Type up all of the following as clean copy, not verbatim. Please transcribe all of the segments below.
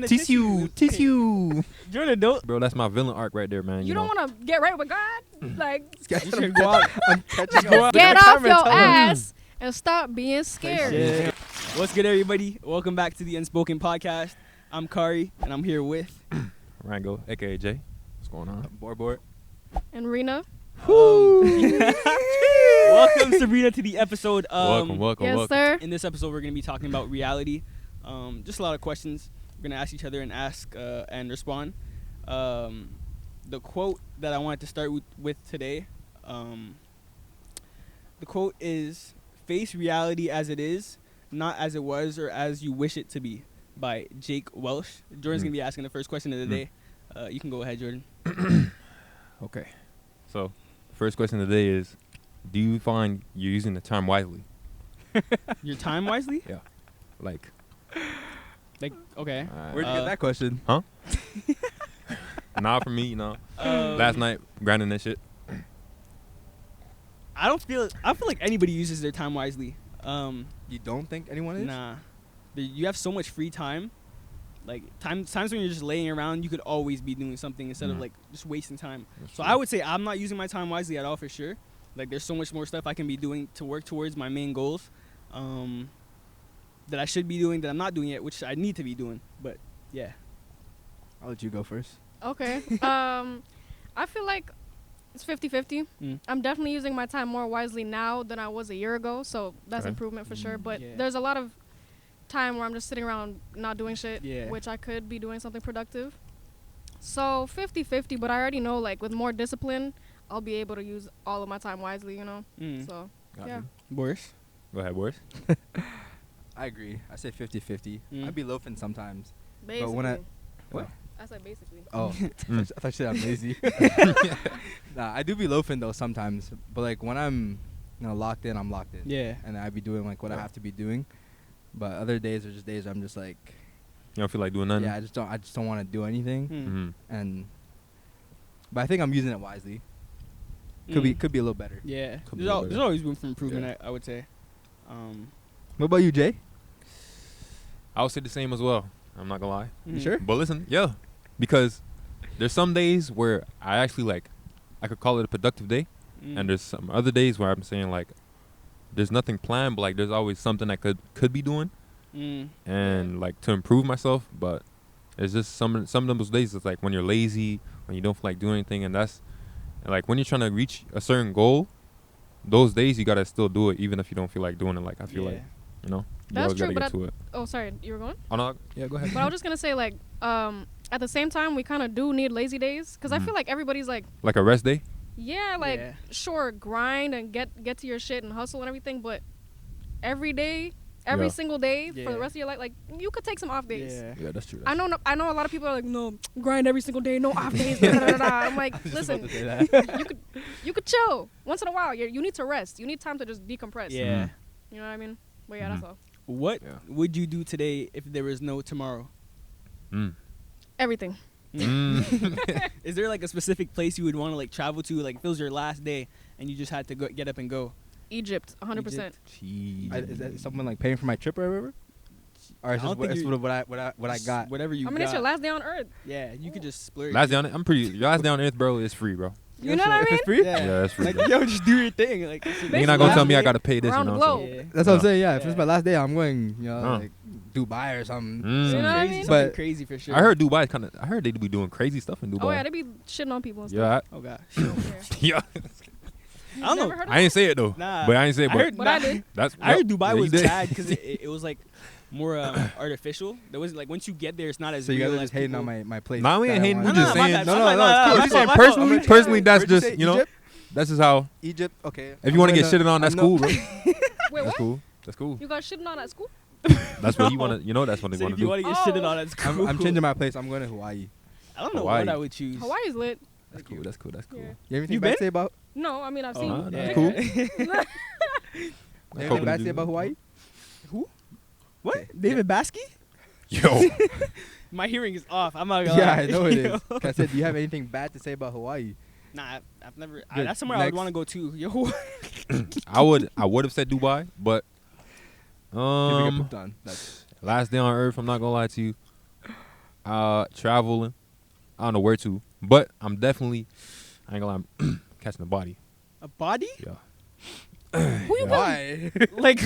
Tissue. Jordan, don't. Bro, that's my villain arc right there, man. You don't want to get right with God? Like, You should go out. get off your ass and stop being scared. Yeah. What's good, everybody? Welcome back to the Unspoken podcast. I'm Kari, and I'm here with Rango, a.k.a. Jay. What's going on? Boris. And Rina. Welcome, Sabrina, to the episode. Welcome. Yes, sir. In this episode, we're going to be talking about reality. Just a lot of questions. We're going to ask each other and ask and respond. The quote that I wanted to start with today, the quote is, "Face reality as it is, not as it was or as you wish it to be," by Jake Welsh. Jordan's going to be asking the first question of the day. You can go ahead, Jordan. Okay. So, first question of the day is, do you find you're using the time wisely? Your time wisely? Yeah. Like, okay. Where'd you get that question? Huh? Nah, for me, last night, grinding that shit. I feel like anybody uses their time wisely. You don't think anyone is? Nah. You have so much free time. Like, times when you're just laying around, you could always be doing something instead of, like, just wasting time. That's So true. I would say I'm not using my time wisely at all, for sure. Like, there's so much more stuff I can be doing to work towards my main goals that I should be doing that I'm not doing yet, which I need to be doing. But, yeah. I'll let you go first. Okay. I feel like it's 50-50. I'm definitely using my time more wisely now than I was a year ago, so that's Okay. improvement for sure. But Yeah. there's a lot of time where I'm just sitting around not doing shit, Yeah. which I could be doing something productive. So 50-50, but I already know, like, with more discipline, I'll be able to use all of my time wisely, you know? So, Got yeah. you. Boris? Go ahead, Boris. I agree. I say 50-50. I'd be loafing sometimes. Basically. But when I... What? I said basically. Oh. I thought you said I'm lazy. Nah, I do be loafing, though, sometimes. But, like, when I'm locked in, I'm locked in. Yeah. And I be doing, like, what I have to be doing. But other days are just days where I'm just, like... You don't feel like doing nothing? Yeah, I just don't want to do anything. Mm-hmm. But I think I'm using it wisely. Could be a little better. Yeah. Could be There's, a little there's always room for improvement, Yeah. I would say. What about you, Jay? I would say the same as well. I'm not gonna lie. You sure? But listen, yeah. Because there's some days where I actually, I could call it a productive day. And there's some other days where I'm saying, there's nothing planned, but, there's always something I could be doing. And, to improve myself. But it's just some of those days, it's when you're lazy, when you don't feel like doing anything. And that's, when you're trying to reach a certain goal, those days you got to still do it, even if you don't feel like doing it. I feel like, you That's always true, gotta but get to it. Oh, sorry, you were going? Oh, no. Yeah, go ahead. But I was just gonna say, at the same time, we kind of do need lazy days, because I feel like everybody's like a rest day? yeah, sure, grind and get to your shit and hustle and everything, but every day, every single day for the rest of your life, you could take some off days. Yeah, that's true. I know a lot of people are like, no, grind every single day, no off days. I'm like, listen, you could chill once in a while. You need to rest. You need time to just decompress. Yeah. You know what I mean? But yeah, that's all. What would you do today if there was no tomorrow? Everything. Is there a specific place you would want to travel to? If it was your last day and you just had to get up and go? Egypt, 100%. Is that someone paying for my trip or whatever? Or is this what I got? Whatever you got. I mean, it's your last day on Earth. Yeah, you could just splurge. Last day on your last day on Earth, bro, is free, bro. You know what I mean? It's free? Yeah, it's free. yo, just do your thing. You're not gonna tell me I gotta pay this, Around the globe. Yeah. That's what I'm saying. Yeah, if it's my last day, I'm going, Dubai or something. You know what I Crazy, mean? something But crazy for sure. I heard Dubai I heard they be doing crazy stuff in Dubai. Oh yeah, they be shitting on people and stuff. Yeah, Oh gosh. yeah. I don't know. Never heard of I ain't say it though. Nah. But I ain't say it. But I did. I heard Dubai you was did. bad because it was more artificial. There was once you get there, it's not as So you real guys are as just hating people. on my place. Nah, we ain't hating. We No, just no, my saying. bad, No, my no, bad, no. my I'm just saying fault, my fault. personally, that's Where'd you just say, Egypt? that's just how. Egypt, okay. If you want to get shitted on, that's cool, bro. Wait, That's what? cool. That's cool. You got shitting on at school? That's what you want to. That's what they So want if to you do. want to get shitted on, that's cool. I'm changing my place. I'm going to Hawaii. I don't know Hawaii. what I would choose. Hawaii's lit. That's cool. That's cool. That's cool. Yeah. You have anything You bad been? to say about? No, I mean I've Oh, seen. that's pictures. cool. You have anything bad to say about Hawaii? Who? What? Okay. David Baskey? Yo. My hearing is off. I'm not gonna Yeah, lie. I know it is. I said, do you have anything bad to say about Hawaii? Nah, I've never. Good. That's somewhere I would Next. want to go to. Yo. I would have said Dubai, but If we get pooped on. last day on Earth, I'm not gonna lie to you. Traveling. I don't know where to, but I'm definitely, I ain't gonna lie, I'm catching a body. A body? Yeah. Who you Why? Like,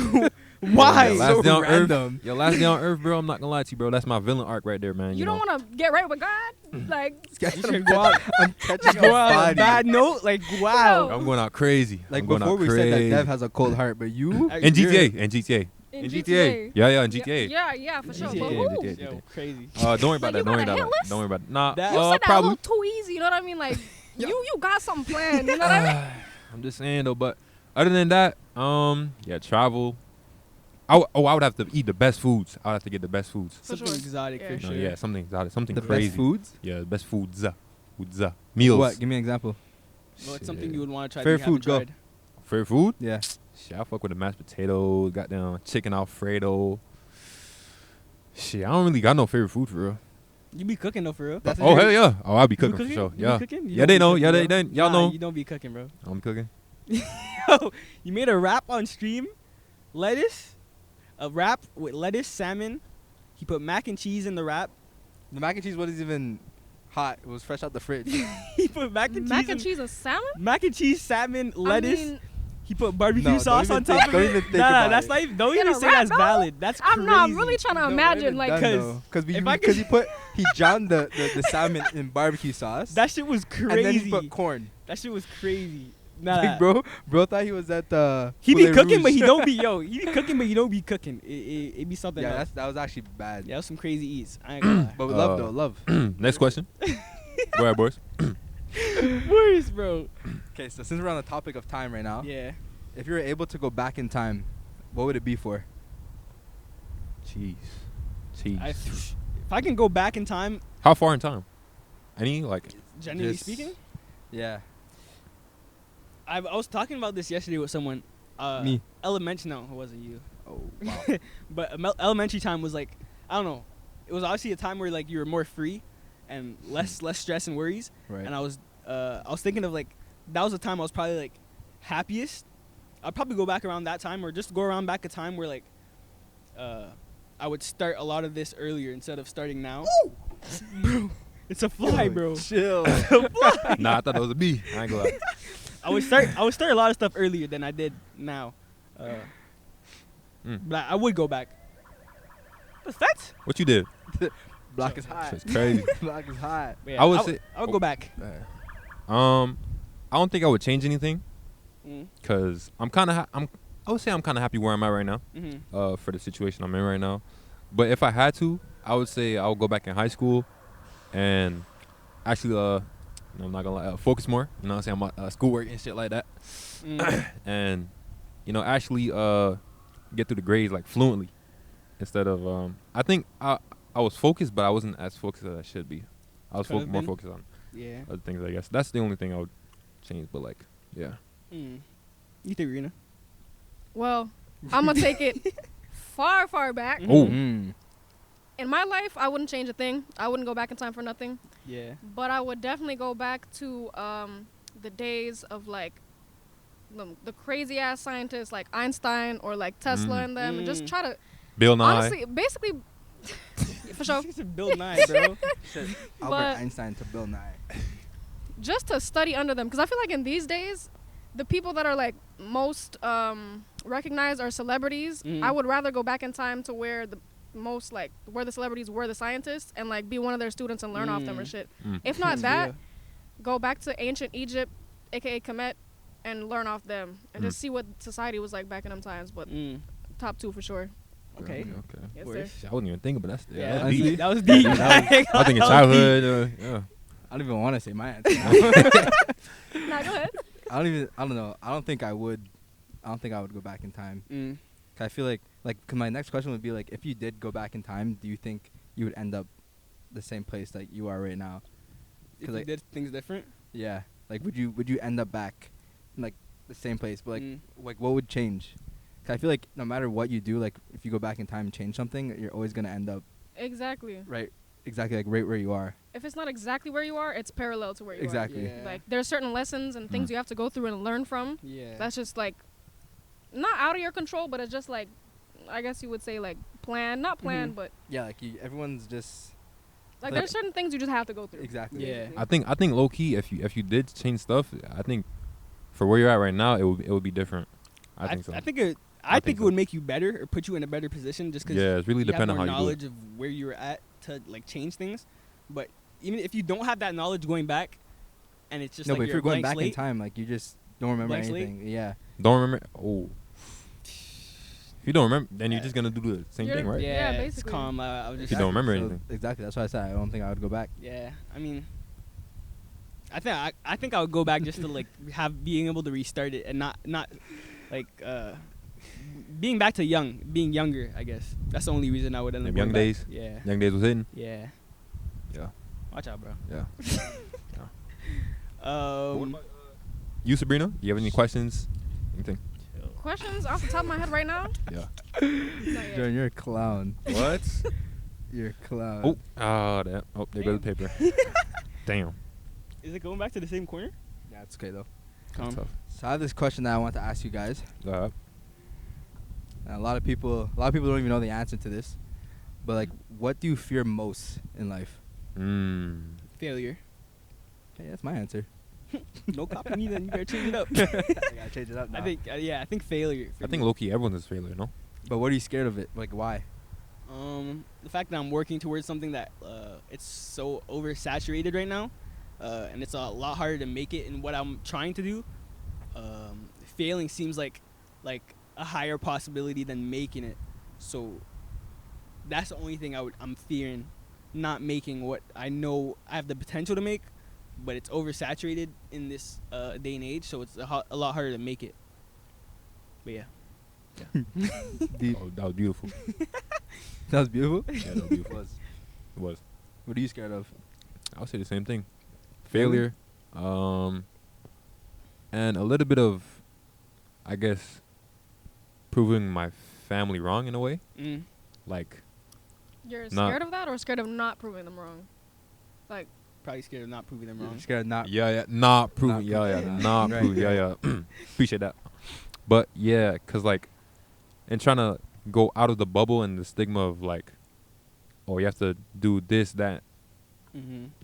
why? Yeah, last So day on random. Earth. Yo, last day on Earth, bro. I'm not gonna lie to you, bro. That's my villain arc right there, man. You don't know? want to get right with God? Like, You should go out, I'm catching go a out on a body. bad note. Like, wow. I'm going out crazy. Like I'm going before out we crazy. said that Dev has a cold heart, but you in GTA, in GTA, in in GTA. GTA. Yeah, in GTA. Yeah, for sure. GTA. But Yeah, who? GTA. Yo, crazy. Don't worry about Like, that. Don't worry you got a about hit that. list? Don't worry about it. Nah, That- You said that a probably. little too easy. You know what I mean? Like, you got something planned. You know what I mean? I'm just saying though, but other than that, yeah, travel. I would have to eat the best foods. I would have to get the best foods. For Something sure. exotic Yeah. for No, sure. yeah, something exotic, something the crazy. best foods. Yeah, the best foods. Foods. Meals. What? Give me an example. What's something Shit. you would want to try? Favorite that you haven't food, go. tried? Favorite food? Yeah. Shit, I fuck with the mashed potatoes, goddamn chicken Alfredo. Shit, I don't really got no favorite food for real. You be cooking though, for real? That's Oh hell yeah! Oh, I'll be You be cooking for sure. You Yeah, be cooking? You yeah, don't they be know. cooking, Yeah, bro. they y'all Nah, know. You don't be cooking, bro. I'm cooking. Yo, you made a wrap on stream, lettuce, a wrap with lettuce, salmon. He put mac and cheese in the wrap. The mac and cheese wasn't even hot. It was fresh out the fridge. He put mac and Mac cheese. and cheese and salmon? Mac and cheese, salmon, lettuce. I mean, He put barbecue No, sauce don't on even top think- of don't it. even think Nah, about that's it. not even. Don't In even a say wrap, that's no? valid. That's crazy. I'm really trying to No, imagine, like, Because if I because could- he drowned the salmon in barbecue sauce. that shit was and then he crazy. put corn. That shit was crazy. Nah, Like, bro thought he was at the. he be Poulet cooking, but Rouge. he don't be He be cooking, but he don't be cooking. It be something Yeah, else. that was actually bad. Yeah, that was some crazy eats. I ain't gonna But with love though, love. Next question. Go ahead, Boris. lie. Worse, bro. Okay, so since we're on the topic of time right now, Yeah. if you were able to go back in time, what would it be for? Cheese. If I can go back in time, How far in time? Any like? generally Just- speaking, Yeah. I was talking about this yesterday with someone. Me. Elementary. No, it wasn't you. Oh wow. But elementary time was like, I don't know. It was obviously a time where like you were more free, and less stress and worries. Right. And I was thinking of like, that was the time I was probably like happiest. I'd probably go back around that time, or just go around back a time where like I would start a lot of this earlier instead of starting now. Bro, it's a fly, bro. Chill. Nah, I thought it was a bee. I ain't gonna lie. I would start a lot of stuff earlier than I did now. But I would go back. What's that? What you did? Block is hot. Shit's crazy. Block is hot. But yeah, I would say- I would go back. I don't think I would change anything, Mm. cause I'm kind of I would say I'm kind of happy where I'm at right now. Mm-hmm. For the situation I'm in right now. But if I had to, I would say I would go back in high school and actually, I'm not gonna lie, focus more. You know what I'm saying? On schoolwork and shit like that. And, actually get through the grades like fluently instead of, I think I was focused, but I wasn't as focused as I should be. I was Could've more been. focused on Yeah. other things, I guess. That's the only thing I would change, but like, yeah. You think, Rina? well, I'm going to take it far, far back. Mhm. Oh. Mm. In my life, I wouldn't change a thing. I wouldn't go back in time for nothing. Yeah. But I would definitely go back to the days of like the crazy ass scientists like Einstein or like Tesla and them, and just try to Bill Nye. honestly, basically, for sure, It's Bill Nye, bro. Shit. But- Albert Einstein to Bill Nye. just to study under them, because I feel like in these days, the people that are like most recognized are celebrities. Mhm. I would rather go back in time to where the celebrities were the scientists and like be one of their students and learn off them or shit. Mm. If not that, Yeah. go back to ancient Egypt, aka Kemet, and learn off them and just see what society was like back in them times. But top two for sure. Okay. Okay. Yes, Worse. sir. Shit, I wasn't even thinking, but that's Yeah, that's deep. that was deep. I was thinking childhood. Yeah. I don't even want to say my answer. Nah, go ahead. I don't know. I don't think I would go back in time. 'Cause I feel like, cause my next question would be like, if you did go back in time, do you think you would end up the same place like you are right now? If 'Cause you like, did things different. yeah, like would you end up back in like the same place? But Mm. like what would change? 'Cause I feel like no matter what you do, like if you go back in time and change something, you're always gonna end up Exactly. exactly like right where you are. If it's not exactly where you are, it's parallel to where you Exactly. Yeah. are. Like there's certain lessons and things you have to go through and learn from. Yeah. That's just like not out of your control, but it's just like I guess you would say like planned, not planned, Mhm. but Yeah, like everyone's just Like there's certain things you just have to go through. Exactly. Yeah. I think low key, if you did change stuff, I think for where you're at right now, it would be different. I think so. I think it so. would make you better or put you in a better position just because Yeah, it's really you have dependent more on how you do knowledge of where you were at to like change things. But even if you don't have that knowledge going back, and it's just No, like but if you're going back in slate, time, like you just don't remember Blank slate? anything. Yeah. Don't remember. Oh. If you don't remember, then you're just gonna do the same thing, right? Yeah, it's basically. calm. I was If just you don't remember So, anything. Exactly. That's why I said I don't think I would go back. Yeah, I mean, I think I would go back just to like being able to restart it and not like being back to being younger. I guess that's the only reason I would end up Them going young back. days? Yeah, Young days was hitting. yeah. Yeah. Watch out, bro. Yeah. You, Sabrina, you have any questions? Anything? Questions off the top of my head right now? Yeah. Not yet. Jordan, you're a clown. What? You're a clown. That. Oh, there goes the paper. Damn. Is it going back to the same corner? Yeah, it's okay though. That's tough. So I have this question that I want to ask you guys. Uh, And a lot of people don't even know the answer to this. But like, what do you fear most in life? Failure. Okay, that's my answer. No copy me, then you better change it up. I gotta change it up now. I think failure. for I think me. low key everyone's a failure, no? But what are you scared of it? Like, why? The fact that I'm working towards something that it's so oversaturated right now, and it's a lot harder to make it in what I'm trying to do. Failing seems like a higher possibility than making it. So that's the only thing I'm fearing, not making what I know I have the potential to make, but it's oversaturated in this day and age. So it's a lot harder to make it. But yeah. Deep. Oh, that was beautiful. That was beautiful. Yeah, that was beautiful. It was. What are you scared of? I would say the same thing. Failure. And a little bit of, I guess, proving my family wrong in a way. Like, You're Not- scared of that or scared of not proving them wrong? Like, Probably scared of not proving them wrong. You're scared of not. not proving, Not not Right, proving, right. Appreciate that. But yeah, cause like, in trying to go out of the bubble and the stigma of like, oh, you have to do this, that,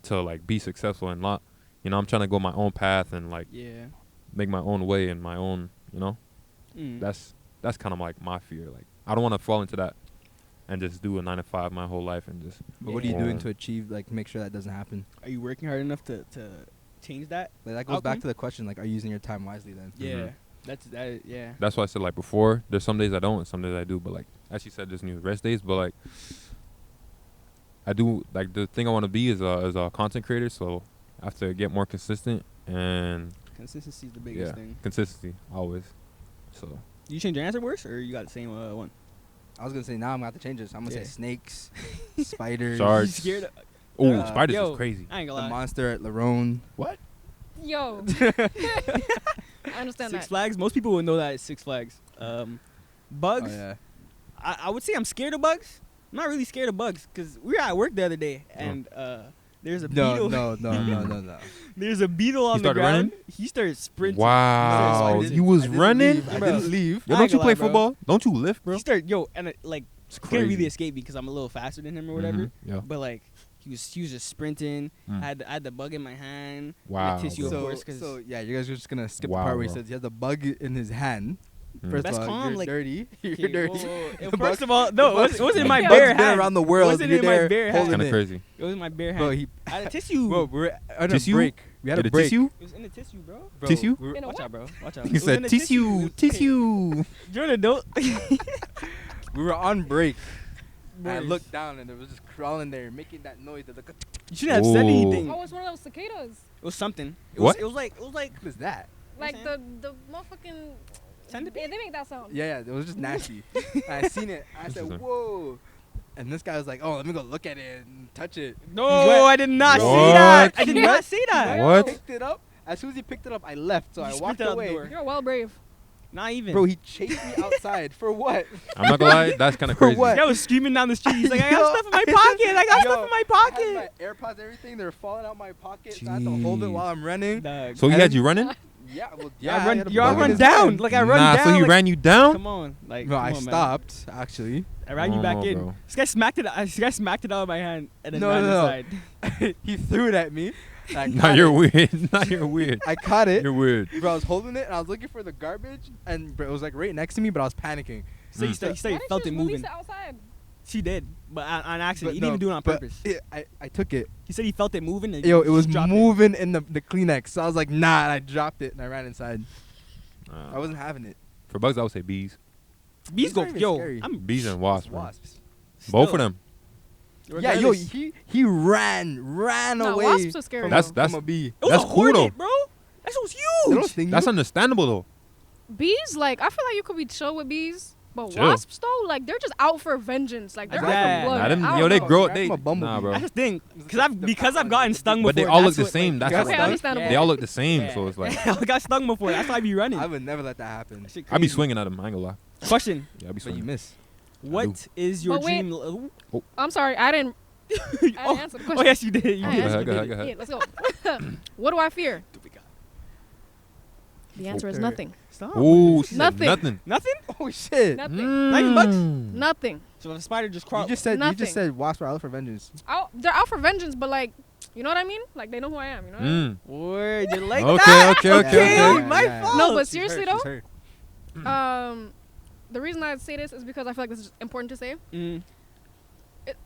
to like be successful and not, I'm trying to go my own path and like Yeah. make my own way and my own, that's kind of like my fear. Like, I don't want to fall into that and just do a 9 to 5 my whole life and just. But what are you doing Yeah. to achieve, like, make sure that doesn't happen? Are you working hard enough to change that? Like, that goes back Outcome? to the question, like, are you using your time wisely then? Yeah. That. Yeah. That's why I said like before. There's some days I don't, and some days I do. But like as you said, there's new rest days. But like I do like the thing I want to be is a content creator. So I have to get more consistent and Consistency is the biggest thing. consistency always. So You change your answer, Boris, or you got the same one? I was going to say, now I'm going to have to change this. I'm going to Yeah. say snakes, spiders, Sharks. You scared? oh, Uh, spiders yo, is crazy. I ain't the gonna lie. monster at Larone. What? yo. I understand Six that. Flags. Most people would know that it's Six Flags. Bugs. Oh, yeah. I would say I'm scared of bugs. I'm not really scared of bugs because we were at work the other day and there's a beetle. No. There's a beetle on the started ground. running? He started sprinting. Wow, I you was I didn't running. leave. I Bro. didn't leave. Yo, I don't ain't you gonna play lie, bro. football? Don't you lift, bro? He started and It's couldn't really crazy. escape me because I'm a little faster than him or whatever. Mhm, yeah. But like he was just sprinting. Mm. I had the bug in my hand. Wow, And a tissue, bro. of course. Cause So yeah, you guys are just gonna skip Wow, the part where he bro. says he has a bug in his hand. Mm. First That's of all, calm, you're like- dirty. You're Okay, dirty. whoa. The First bug- of all, no, the it wasn't in my bug's bare been hand. around the world. Wasn't You're in my there bare holding hand. Kind of it. crazy. It was in my bare hand. Bro, he. I had a tissue. Bro, we're on a Tissue? break. We had Did a it break. tissue? It was in the tissue, bro. Bro, Tissue? we're- In a Watch what? out, bro. Watch out. He It was in said a tissue. Jordan, don't. We were on break. And I Boris. looked down and it was just crawling there, making that noise. That like, You shouldn't have said Ooh. anything. Oh, it's one of those cicadas. It was something. What? It was like. what is that? Like saying? the motherfucking. Centipede? Yeah, they make that sound. Yeah, it was just nasty. I seen it. I said, Interesting. whoa. And this guy was like, oh, let me go look at it and touch it. No, What? I did not What? say that. I did not say that. What? Picked it up. As soon as he picked it up, I left. So You I just walked sprinted out the away. door. You're well brave. Not even. Bro, he chased me outside. For what? I'm not gonna lie, that's kind of For crazy. what? This guy was screaming down the street. He's like, I got Yo, stuff in my pocket. I got Yo, stuff in my I pocket. had my AirPods, everything. They're falling out my pocket. So I had to hold it while I'm running. Dog. So he had you running? Yeah, well, Yeah, I I run. had a Yo, I bug in run his down. hand. Like I run nah, down. so he like, ran you down? Come on, like. No, come I on, man. stopped actually, I ran you back in. Bro. This guy smacked it. This guy smacked it out of my hand and then No, ran no. inside. He threw it at me. I Nah, caught you're it. weird. Nah, you're weird. I caught it. You're weird. Bro, I was holding it and I was looking for the garbage and bro, it was like right next to me, but I was panicking. So you Mm. said Why you didn't felt you it just release moving. it outside? She did, but on accident. But He no, didn't even do it on but purpose. I took it. He said he felt it moving. And Yo, he it was just dropped moving in the Kleenex. So I was like, nah, and I dropped it and I ran inside. I Uh, wasn't having it. for bugs, I would say bees. Bees go, These are yo. scary. I'm Bees and wasps. bro. Wasps. Both of still- them. Yeah, yo, regardless- he ran No, away. wasps are scary. From, That's- from a bee. It was That's a cool, though. hornet, bro. That shit was They don't huge. sting That's you? understandable though. Bees, like, I feel like you could be chill with bees. But Chill. wasps, though, like, they're just out for vengeance. Like, they're Yeah. out for blood. Nah, them, I yo, don't they know. grow. Right They from a bumblebee. nah, bro. That's the thing, because I've gotten stung before. But they all look that's the what, same. Like, That's you what- got Okay, stung? understandable. They all look the same, Yeah. so it's like I got stung before. That's why I be running. I would never let that happen. That shit I be crazy. swinging at them. I ain't gonna lie. Question: Yeah, I be But you swinging. miss. What is your But wait. dream? I'm sorry, I didn't oh, answer the oh, question. yes, you did. You I did. answered Go it. ahead, go ahead. Yeah, let's go. What do I fear? The answer is Okay. nothing. Stop. Ooh, she said Nothing. nothing. Nothing. Oh shit! Nothing. Not even bugs? Nothing. So if a spider just You crawls, just Nothing. said wasps are out for vengeance. They're out for vengeance, but, like, you know what I mean? Like, they know who I am, you know what I mean? word, you like Okay, that? okay, okay, Okay, okay. my fault. No, but She's seriously, hurt, though, she's hurt. the reason I say this is because I feel like this is important to say. Mm.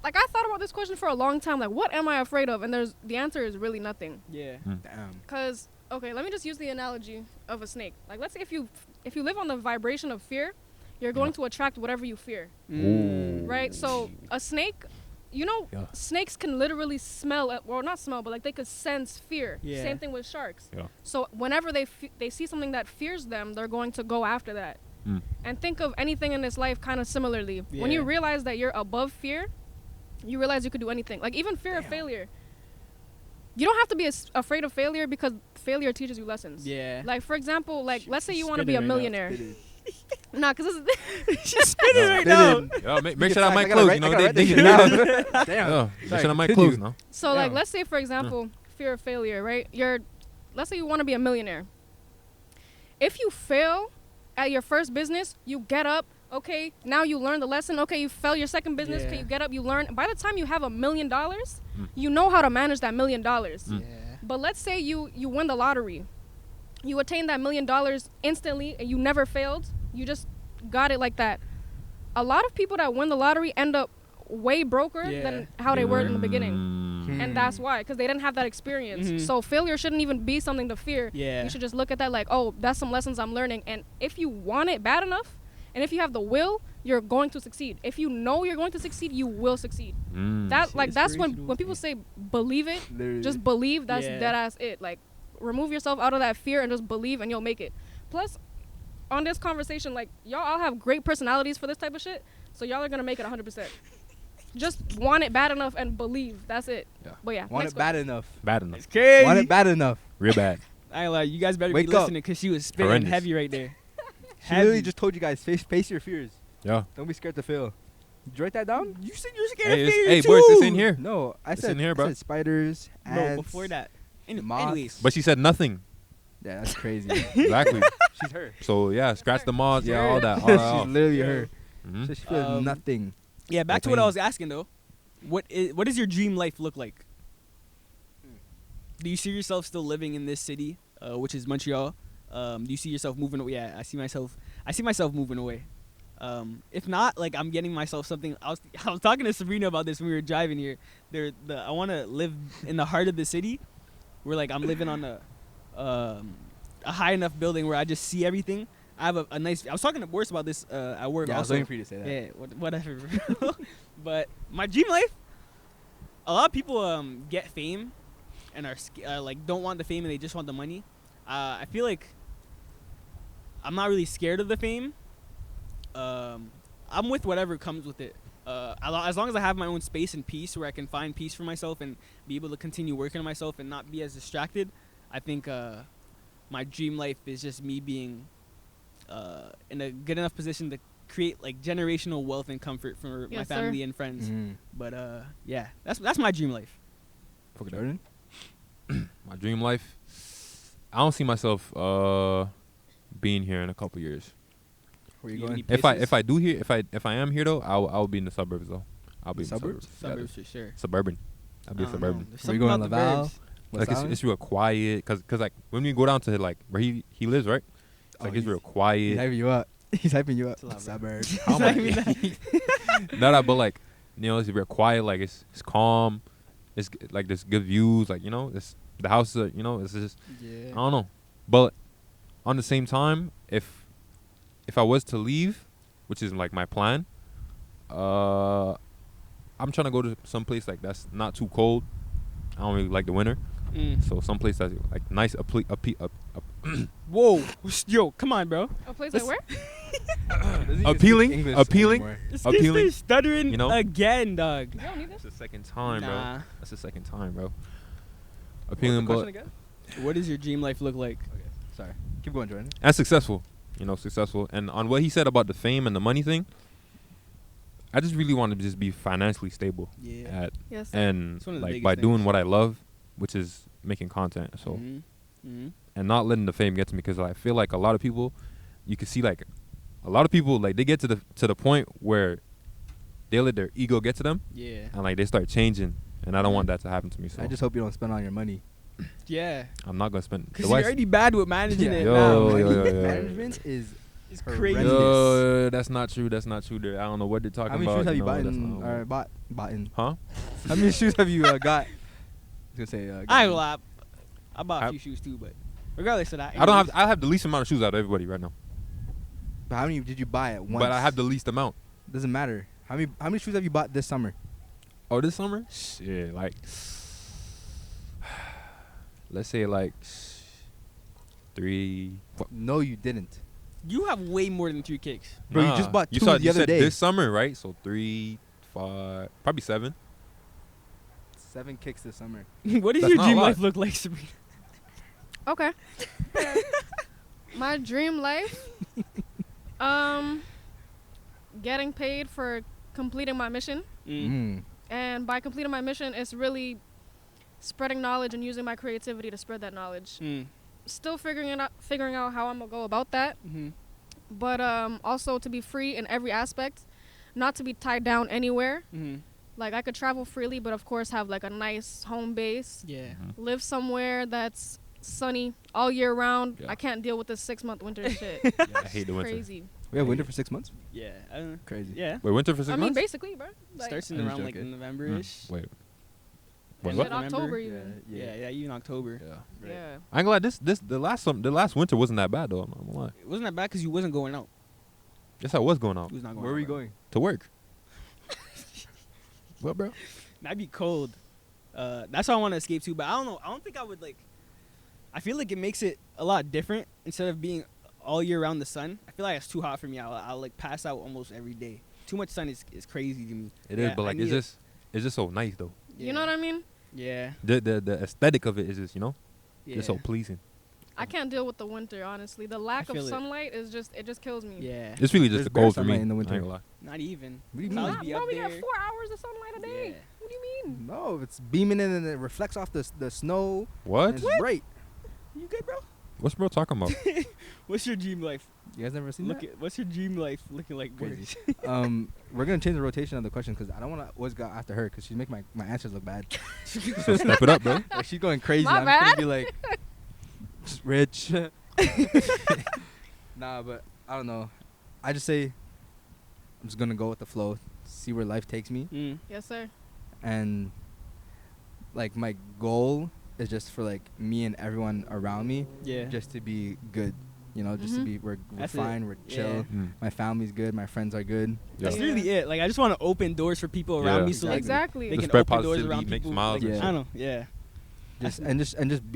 Like, I thought about this question for a long time. Like, what am I afraid of? And the answer is really nothing. Yeah. Damn. Because, okay, let me just use the analogy of a snake. Like, let's say if you live on the vibration of fear, you're going to attract whatever you fear, Ooh. right? So a snake, you know, Yeah. snakes can literally smell, well, not smell, but like they could sense fear. Yeah. Same thing with sharks. Yeah. So whenever they see something that fears them, they're going to go after that. Mm. And think of anything in this life kind of similarly. When you Yeah. realize that you're above fear, you realize you could do anything. Like even fear of failure. You don't have to be afraid of failure because failure teaches you lessons. Yeah. Like for example, like let's say you want to spit be it a right now. millionaire. Spit it. Nah, cause this is She's spinning right Spit now. it. Yo, make Get sure that back. mic I gotta close. write- You know, I gotta write they this can shit hear. down. Damn. Yeah, make Sorry, sure that mic continue. close now. So like Yeah. let's say for example, fear of failure, right? Let's say you want to be a millionaire. If you fail at your first business, you get up, okay, now you learn the lesson, okay, you fail your second business, okay, Yeah. you get up, you learn. By the time you have $1 million, Mm. you know how to manage that $1 million. Mm. Yeah. But let's say you win the lottery. You attain that $1 million instantly and you never failed. You just got it like that. A lot of people that win the lottery end up way broker Yeah. than how they were in the beginning. Mm. And that's why, because they didn't have that experience. Mhm. So failure shouldn't even be something to fear. Yeah. You should just look at that like, oh, that's some lessons I'm learning. And if you want it bad enough, and if you have the will, you're going to succeed. If you know you're going to succeed, you will succeed. Mm. That like that's when inspirational. people say believe it, Literally. just believe. That's Yeah. dead ass it. Like remove yourself out of that fear and just believe, and you'll make it. Plus, on this conversation, like y'all all have great personalities for this type of shit, so y'all are gonna make it 100%. Just want it bad enough and believe. That's it. Yeah. But yeah, Want next it bad enough. Bad enough. It's crazy. Want it bad enough. Real bad. I ain't lie. You guys better Wake be up. listening because she was spinning Horrendous. heavy right there. She literally just told you guys, face your fears. Yeah. Don't be scared to fail. Did you write that down? You said you're scared Hey, of it's- failure hey, too. Boris, it's in here. No, I It's said in here, I bro. said spiders, No, ants, before that. moths. Anyways. But she said nothing. Yeah, that's crazy. Exactly. She's her. So yeah, scratch the moths. Yeah, all that. All She's that off. literally her. Mhm. So she feels nothing. Yeah, back to what I was asking though. What does your dream life look like? Do you see yourself still living in this city, which is Montreal? Do you see yourself moving away? Yeah, I see myself moving away. If not, like I'm getting myself something. I was talking to Sabrina about this when we were driving here. I want to live in the heart of the city, where like I'm living on a high enough building where I just see everything. I have a nice. I was talking to Boris about this at work. Yeah, I was also. waiting for you to say that. Yeah, whatever. But my dream life, a lot of people get fame and are like don't want the fame and they just want the money. I feel like I'm not really scared of the fame. I'm with whatever comes with it. As long as I have my own space and peace where I can find peace for myself and be able to continue working on myself and not be as distracted, I think my dream life is just me being in a good enough position to create like generational wealth and comfort for my Yes, family sir. and friends. Mhm. But yeah, that's my dream life. Fuck it up. Jordan? My dream life. I don't see myself being here in a couple years. Where you You have going? any If I am here though, I'll be in the suburbs though. I'll be in the Suburbs? suburbs. Yeah, Suburbs for sure. suburban. I'll be I a don't know. suburban. There's Where you something going, about the Laval? burbs. West Like Island? it's real quiet, cause like when we go down to like where he lives, right? It's like it's real He's quiet. hyping you up. He's hyping you up. It's a lot, bro. Suburbs. How am I- No, but like it's real quiet. Like it's calm. It's like there's good views. Like it's the houses are it's just I Yeah. don't know. But on the same time, if I was to leave, which is like my plan, I'm trying to go to some place like that's not too cold. I don't really like the winter, so some place that's like nice. Whoa, yo, come on, bro. A place Let's- like where? Appealing. This Appealing, kid's stuttering you know? again, dog. You don't need That's this. the second time, bro. Nah. That's the second time, bro. What's Appealing, the but question again? What does your dream life look like? Okay, sorry. Keep going, Jordan. and successful. Successful. And on what he said about the fame and the money thing, I just really want to just be financially stable. Yeah. Yes. And It's one of the like biggest by doing things. what I love, which is making content. So and not letting the fame get to me, because I feel like a lot of people, you can see like a lot of people like they get to the point where they let their ego get to them Yeah. and like they start changing, and I don't want that to happen to me. So I just hope you don't spend all your money. Yeah. I'm not gonna spend. Because you're already bad with managing Yeah. it Yo, now. yo, man. yo, yo. Management is It's horrendous. crazy. Yo, that's not true. That's not true. I don't know what they're talking How many about. shoes have you know, bought that's in? not- Bought in? Huh? How many shoes have you got? I was gonna say. I got ain't lie. I bought a I- few shoes too, but regardless of that, I have the least amount of shoes out of everybody right now, But how many did you buy at once? but I have the least amount. Doesn't matter. How many shoes have you bought this summer? Oh, this summer? Shit, like let's say like 3. No, you didn't. You have way more than 3 kicks. Bro, you just bought two saw, the you other said day. this summer, right? So 3, 5, probably 7. 7 kicks this summer. What does That's your not a dream lot. life look like, Sabrina? Okay. My dream life, getting paid for completing my mission, and by completing my mission, it's really spreading knowledge and using my creativity to spread that knowledge. Still figuring out how I'm gonna go about that, but also to be free in every aspect, not to be tied down anywhere. Like I could travel freely, but of course have like a nice home base. Yeah. Live somewhere that's sunny all year round. Yeah. I can't deal with this 6-month winter shit. I hate the winter. Crazy. We have winter for 6 months. Yeah. I don't know. Crazy. Yeah. Wait, winter for 6 I mean, months? basically, bro. Like, Starts in I'm around like joking. November-ish. Wait. End What? of October November. even. Yeah, even October. Yeah. Right. Yeah. I ain't gonna lie. The last winter wasn't that bad though. I'm not gonna lie. It wasn't that bad because you wasn't going out. Yes, I was going out You was not going Where out, are we bro. going? to work. What, bro? That'd be cold. That's why I want to escape too. But I don't know. I don't think I would like. I feel like it makes it a lot different instead of being all year round the sun. I feel like it's too hot for me. I'll like pass out almost every day. Too much sun is crazy to me. It is, Yeah, but I like need it's just so nice though. You know what I mean? Yeah. The aesthetic of it is just Yeah. just so pleasing. I can't deal with the winter, honestly. The lack of feel it. sunlight is just, it just kills me. Yeah. It's really just There's the bare cold for me. sunlight in the winter. I ain't gonna lie. Not even. What do you Clouds Nah, be bro, up we get there. 4 hours of sunlight a day. Yeah. What do you mean? No, it's beaming in and it reflects off the snow. What? And it's bright. You good, bro? What's bro talking about? What's your dream life? You guys never seen What's your dream life looking like, Crazy. Boris? We're gonna change the rotation of the question because I don't want to always go after her because she's make my answers look bad. So step it up, bro. Like she's going crazy. My I'm just gonna bad. be like, just rich. Nah, but I don't know. I just say I'm just gonna go with the flow, see where life takes me, Yes, sir. and like my goal is just for like me and everyone around me Yeah. just to be good. You know, just to Mhm. be we're That's it. fine, we're chill. Yeah. Mm. My family's good, my friends are good. That's Yeah. really it. Like I just want to open doors for people around Yeah. me, so like Exactly. they Just can spread open doors positivity, around make people. smiles Like, and I shit. don't know. Yeah. Just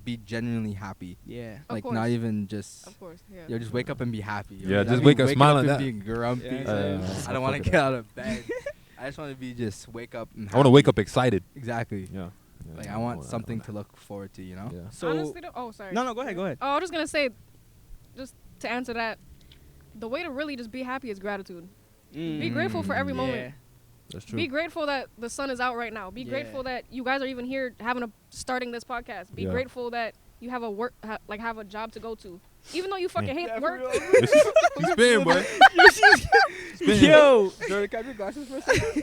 be genuinely happy. Yeah. Of Like course. not even just Of course, yeah. yo, just wake up and be happy. yo. Yeah, I just mean, wake up waking smiling. and That- being grumpy. Yeah, I don't want to get out of bed. I just want to be just wake up. And I want to wake happy. up excited. Exactly. Yeah. Like I want something to look forward to. You know. Yeah. So Honestly, though, oh, sorry. no, go ahead. Go ahead. Oh, I was just going to say, just to answer that, the way to really just be happy is gratitude. Be grateful for every moment. That's true. Be grateful that the sun is out right now. Be Yeah. grateful that you guys are even here starting this podcast. Be Yeah. grateful that you have a have a job to go to. Even though you fucking hate work. She's spinning, boy. Spinning. Yo, Jordan, can I have your glasses for a second?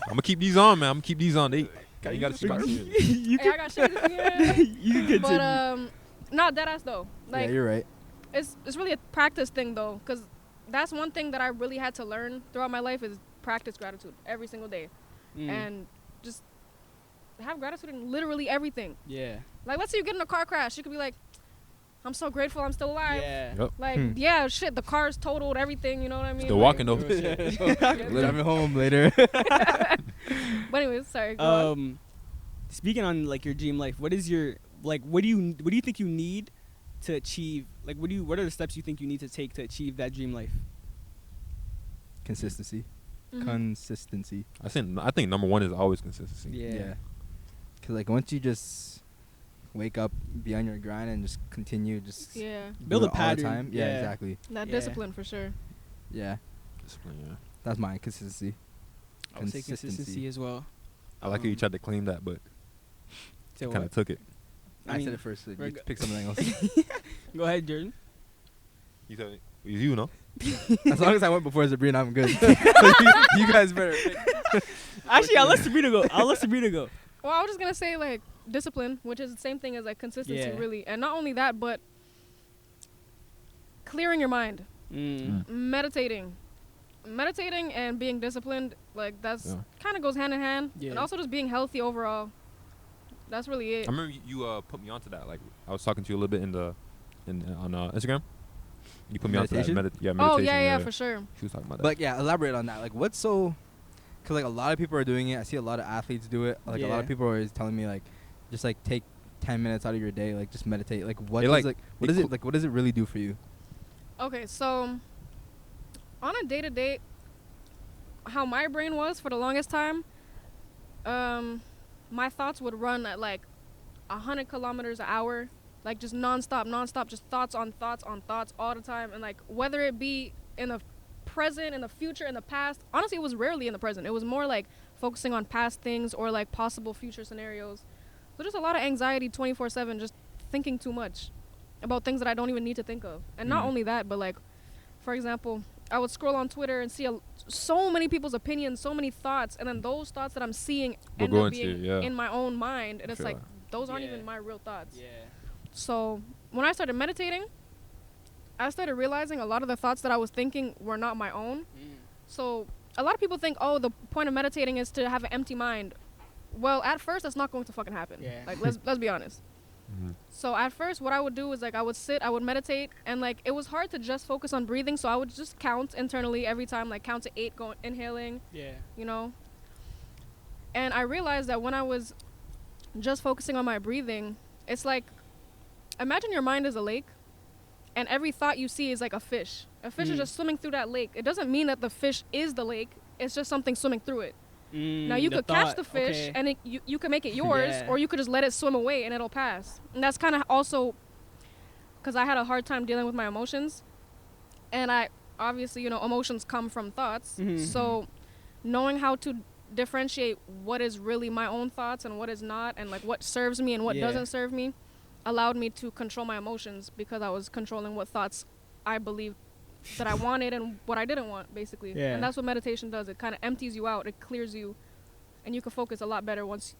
I'm gonna keep these on, man. I'm gonna keep these on. They Can you you gotta just see start? you Hey, I got shit. Yeah. you can But continue. not dead ass though. Like Yeah, you're right. it's really a practice thing though, because that's one thing that I really had to learn throughout my life is practice gratitude every single day, and just have gratitude in literally everything. Yeah. Like, let's say you get in a car crash, you could be like, I'm so grateful I'm still alive. Yeah. Yep. Like, yeah, shit, the car's totaled, everything, you know what I mean? Still Like, walking though. Driving home later. But anyways, sorry. Go on. Speaking on like your dream life, what is your like? What do you think you need to achieve? Like, what are the steps you think you need to take to achieve that dream life? Consistency. Mhm. Consistency. I think number one is always consistency. Yeah. Cause like once you just wake up, be on your grind, and just continue, just Yeah, do Build a it all the pattern. time. Yeah, Yeah. exactly. that Yeah. discipline for sure. Yeah, Discipline, yeah. that's mine. Consistency. I would say consistency as well. I like how you tried to claim that, but Say kind of what? took it. I mean, said it first. So we're you go- pick something else. Go ahead, Jordan. You said it was you, no? As long as I went before Sabrina, I'm good. you guys better. Pick. Actually, I'll let Sabrina go. Well, I was just gonna say like discipline, which is the same thing as like consistency, Yeah. really, and not only that, but clearing your mind, meditating and being disciplined. Like that's kind of goes hand in hand, Yeah. and also just being healthy overall. That's really it. I remember you put me onto that. Like I was talking to you a little bit on Instagram. You put me onto that. Meditation? Oh Meditation. yeah, for sure. She was talking about that. But yeah, elaborate on that. Like, what's so? Cause like a lot of people are doing it. I see a lot of athletes do it. Like a lot Yeah. of people are always telling me like, just like take 10 minutes out of your day, like just meditate. Like what They, does like, what they is it co- like? What does it really do for you? Okay, so on a day-to-day, how my brain was for the longest time, my thoughts would run at like 100 kilometers an hour, like just nonstop, just thoughts on thoughts all the time. And like whether it be in the present, in the future, in the past, honestly, it was rarely in the present. It was more like focusing on past things or like possible future scenarios. So just a lot of anxiety 24/7, just thinking too much about things that I don't even need to think of. And not only that, but like, for example, I would scroll on Twitter and see so many people's opinions, so many thoughts, and then those thoughts that I'm seeing Will end go up into being you, yeah. in my own mind, and it's feel like that. those aren't Yeah. even my real thoughts. Yeah. So when I started meditating, I started realizing a lot of the thoughts that I was thinking were not my own. So a lot of people think, oh, the point of meditating is to have an empty mind. Well, at first, that's not going to fucking happen. Yeah. Like, let's be honest. So at first, what I would do is like I would sit, I would meditate, and like it was hard to just focus on breathing. So I would just count internally every time, like count to 8, going inhaling, Yeah. you know. And I realized that when I was just focusing on my breathing, it's like, imagine your mind is a lake, and every thought you see is like a fish. A fish is just swimming through that lake. It doesn't mean that the fish is the lake. It's just something swimming through it. Now you could catch the fish and you can make it yours, Yeah. or you could just let it swim away and it'll pass. And that's kind of also because I had a hard time dealing with my emotions, and I obviously, you know, emotions come from thoughts. So knowing how to differentiate what is really my own thoughts and what is not, and like what serves me and what Yeah. doesn't serve me, allowed me to control my emotions because I was controlling what thoughts I believed that I wanted and what I didn't want, basically. Yeah. And that's what meditation does. It kind of empties you out. It clears you, and you can focus a lot better once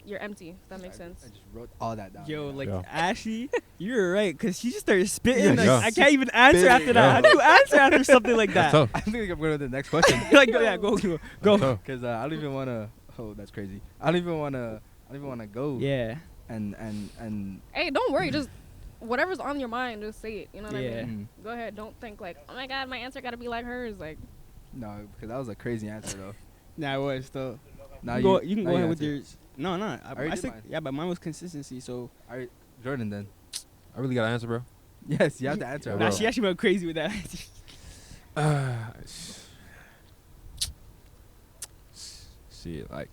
you're empty, if that makes sense. I just wrote all that down. Yo, like Yeah. Ashley, you're right, because she just started spitting. Yeah, Like, yeah. I can't even answer Spitting, after that. How do you answer after something like That's that? tough. I think I'm going to the next question. Like, go. That's tough. Because I don't even want to. Oh, that's crazy. I don't even want to go. Yeah. And Hey, don't worry. Just whatever's on your mind, just say it. You know what Yeah. I mean? Go ahead. Don't think like, oh my God, my answer got to be like hers. Like, no, because that was a crazy answer though. Nah, it was though. Now You can now go ahead with answer. yours. No. already I did think, mine. yeah, but mine was consistency. So All right, Jordan then. I really got to answer, bro. Yes, you have to answer. Yeah, nah, bro. she actually went crazy with that. Shit, like,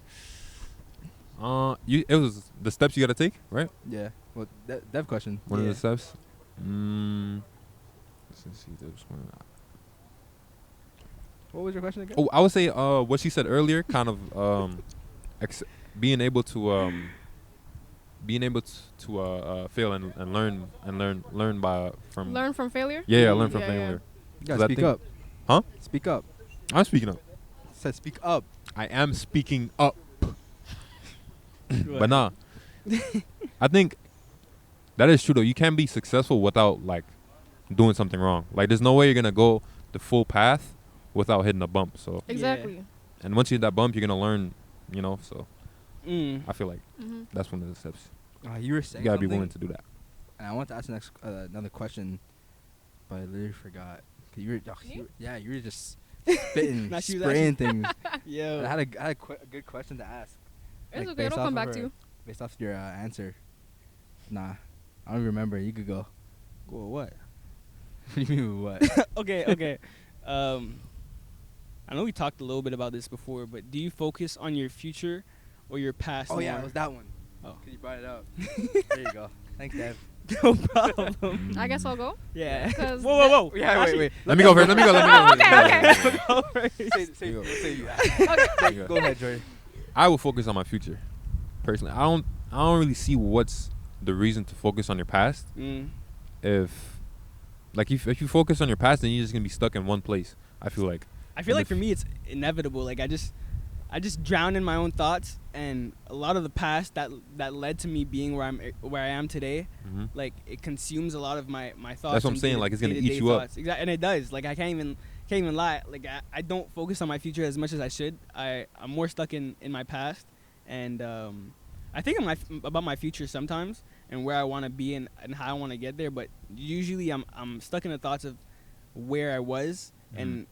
it was the steps you got to take, right? Yeah. Well, dev question. One of Yeah. the steps. Let's see, there was one. What was your question again? Oh, I would say what she said earlier, kind of being able to being able to fail and learn by from Learn from failure. yeah, learn from Yeah, failure. You 'Cause gotta I speak think- up. Huh? Speak up. I'm speaking up. Said speak up. I am speaking up. But nah, I think that is true though. You can't be successful without like doing something wrong. Like there's no way you're gonna go the full path without hitting a bump. So Exactly. and once you hit that bump, you're gonna learn. You know, so Mm. I feel like Mm-hmm. that's one of the steps. You were You saying gotta be something, willing to do that. and I want to ask the next another question, but I literally forgot. 'Cause you were, Me? you were just spitting, Nah, she was spraying things. Yo. I had a good question to ask. It's Like, okay. based It'll off come of back to her- you. Based off your answer. Nah, I don't remember. You could go. Well, what? What do you mean what? Okay. I know we talked a little bit about this before, but do you focus on your future or your past? Oh yeah, more? it was that one. Oh. 'Cause you brought it up. There you go. Thanks, Dev. No problem. I guess I'll go. Yeah. 'Cause Whoa. Yeah, Actually, wait. Let me go first. Let me go. Oh, okay. Go first. Say Go. you. Okay. Go ahead, Jordan. I will focus on my future. Personally, I don't really see what's the reason to focus on your past. Mm. If you focus on your past, then you're just gonna be stuck in one place. I feel like. I feel And like if- for me it's inevitable. Like I just drown in my own thoughts, and a lot of the past that led to me being where I am today, Mhm. like it consumes a lot of my thoughts. That's what I'm and saying, like, it's gonna eat day-to-day you up. thoughts. Exactly, and it does. Like I can't even lie. Like I don't focus on my future as much as I should. I'm more stuck in my past, and I think about my future sometimes and where I want to be and how I want to get there. But usually I'm stuck in the thoughts of where I was and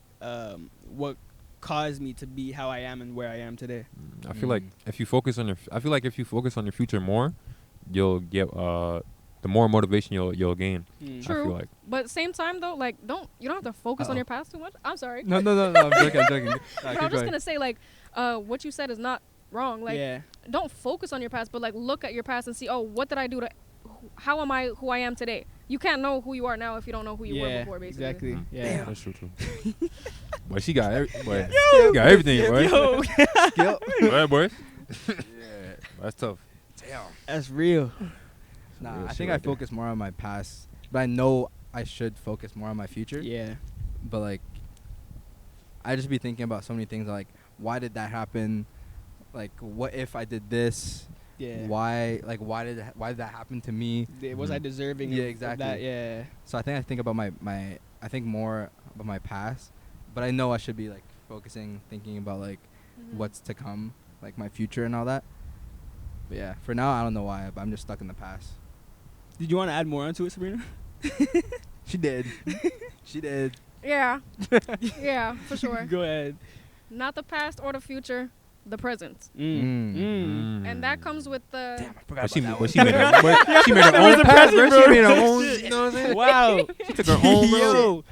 what caused me to be how I am and where I am today. I feel like if you focus on your future more, you'll get the more motivation you'll gain. Mm. I True. feel like. But same time though, like you don't have to focus on your past too much. I'm sorry. No. I'm joking. But I'm just gonna say like, what you said is not wrong. Like, yeah. don't focus on your past, but like look at your past and see, oh, what did I do to, how am I who I am today? You can't know who you are now if you don't know who you were before, basically. Exactly. Mhm. Yeah. That's true. Boy, she got boy, Yo, she got everything, boy. Yo, Skill. Right, boys? Yeah. That's tough. Damn. that's real. Nah, Real I shit think right I there. focus more on my past, but I know I should focus more on my future. Yeah. But like, I just be thinking about so many things. Like, why did that happen? Like, what if I did this? Yeah. Why? Like, why did that happen to me? Was I Mhm. deserving? Yeah, of exactly. that? Yeah. So I think about my I think more about my past, but I know I should be like thinking about like Mhm. what's to come, like my future and all that. But yeah, for now I don't know why, but I'm just stuck in the past. Did you want to add more onto it, Sabrina? She did. She did. Yeah. Yeah, for sure. Go ahead. Not the past or the future, the present. And that comes with the. Damn, I forgot But she, about but that she one. made her, she made her That was own a path, present, bro. She bro. made her own. You know what I'm saying? Wow. She took her own little. Yo.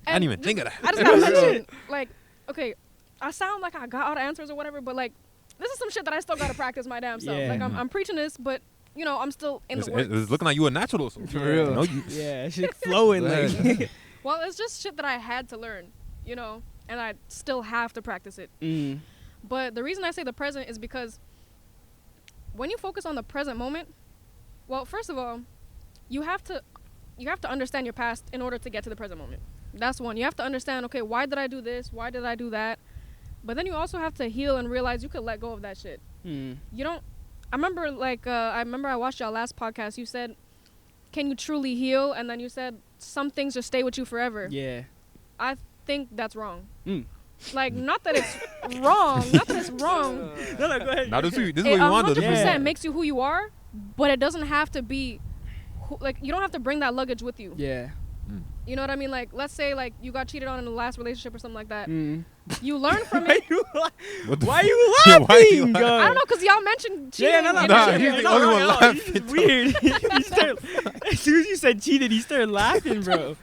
I didn't even think of that. I just gotta mention, like, okay, I sound like I got all the answers or whatever, but like, this is some shit that I still gotta practice my damn self. Yeah. Like, I'm preaching this, but you know, I'm still in the works. It's looking like you a natural. So. For real. You know, you, Yeah, shit flowing like. Well, it's just shit that I had to learn, you know, and I still have to practice it. But the reason I say the present is because when you focus on the present moment, well, first of all, you have to understand your past in order to get to the present moment. That's one. You have to understand, okay, why did I do this? Why did I do that? But then you also have to heal and realize you could let go of that shit. You don't. I remember I watched y'all last podcast. You said, "Can you truly heal?" And then you said some things just stay with you forever. Yeah. I think that's wrong. Mm. Like, not that it's wrong. Not that it's wrong. No, go ahead. now this is It what you want though. 100% Yeah. makes you who you are, but it doesn't have to be. Like, you don't have to bring that luggage with you. Yeah. You know what I mean? Like, let's say like you got cheated on in the last relationship or something like that. You learn from Why it. you What the why f- you Yeah, laughing? why you laughing? I don't know, cause y'all mentioned cheating. Yeah, no, in Nah, the he's shit. the only one laughing. It's weird. He started, as soon as you said cheated, he started laughing, bro.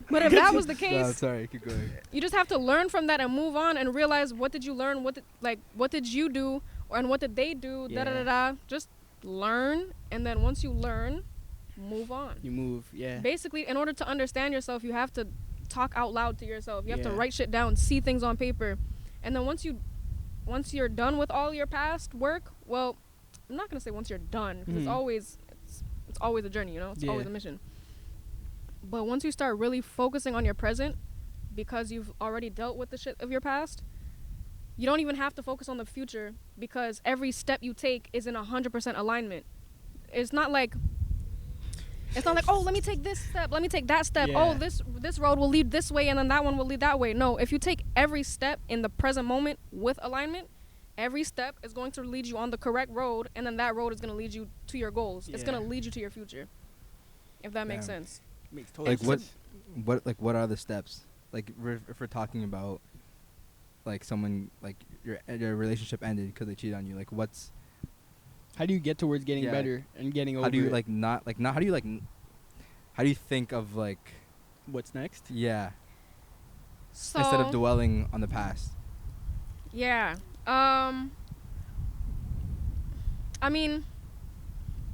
But if that was the No, case, sorry, keep going. you just have to learn from that and move on and realize what did you learn, what did you do, and what did they do, Yeah. da da da da. Just learn, and then once you learn, move on. You move, yeah. Basically, in order to understand yourself, you have to talk out loud to yourself. You have to Yeah. write shit down, see things on paper, and then once you're done with all your past work, well, I'm not gonna say once you're done, because it's always a journey, you know. It's always a mission. But once you start really focusing on your present, because you've already dealt with the shit of your past, you don't even have to focus on the future, because every step you take is in 100% alignment. It's not like, oh, let me take this step, let me take that step. Yeah. Oh, this road will lead this way, and then that one will lead that way. No, if you take every step in the present moment with alignment, every step is going to lead you on the correct road, and then that road is going to lead you to your goals. It's going to lead you to your future. If that makes sense. Makes total sense. What are the steps? Like, if we're talking about, like, someone, like, your relationship ended because they cheated on you, like, what's... How do you get towards getting better and getting over How do you, it? like, how do you think of, like... What's next? Yeah. So, Instead of dwelling on the past. Yeah. I mean...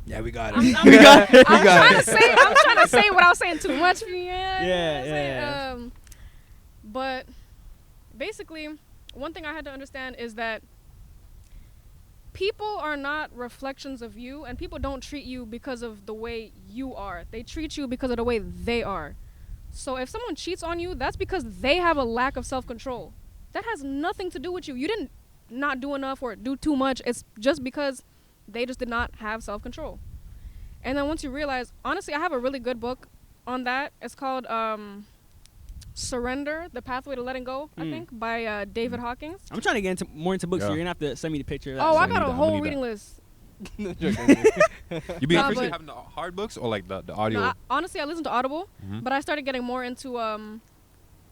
Yeah, we got it. I'm trying to say without saying too much for you. Yeah. But basically, one thing I had to understand is that people are not reflections of you, and people don't treat you because of the way you are. They treat you because of the way they are. So if someone cheats on you, that's because they have a lack of self-control. That has nothing to do with you. You didn't not do enough or do too much. It's just because they just did not have self-control. And then once you realize, honestly, I have a really good book on that. It's called Surrender, The Pathway to Letting Go, I think, by David Hawkins. I'm trying to get more into books, so you're going to have to send me the picture of that. Oh, I need got a that. whole I need reading that. list. You be Nah, appreciate but- having the hard books or like the audio? No, honestly, I listen to Audible, Mhm. but I started getting more into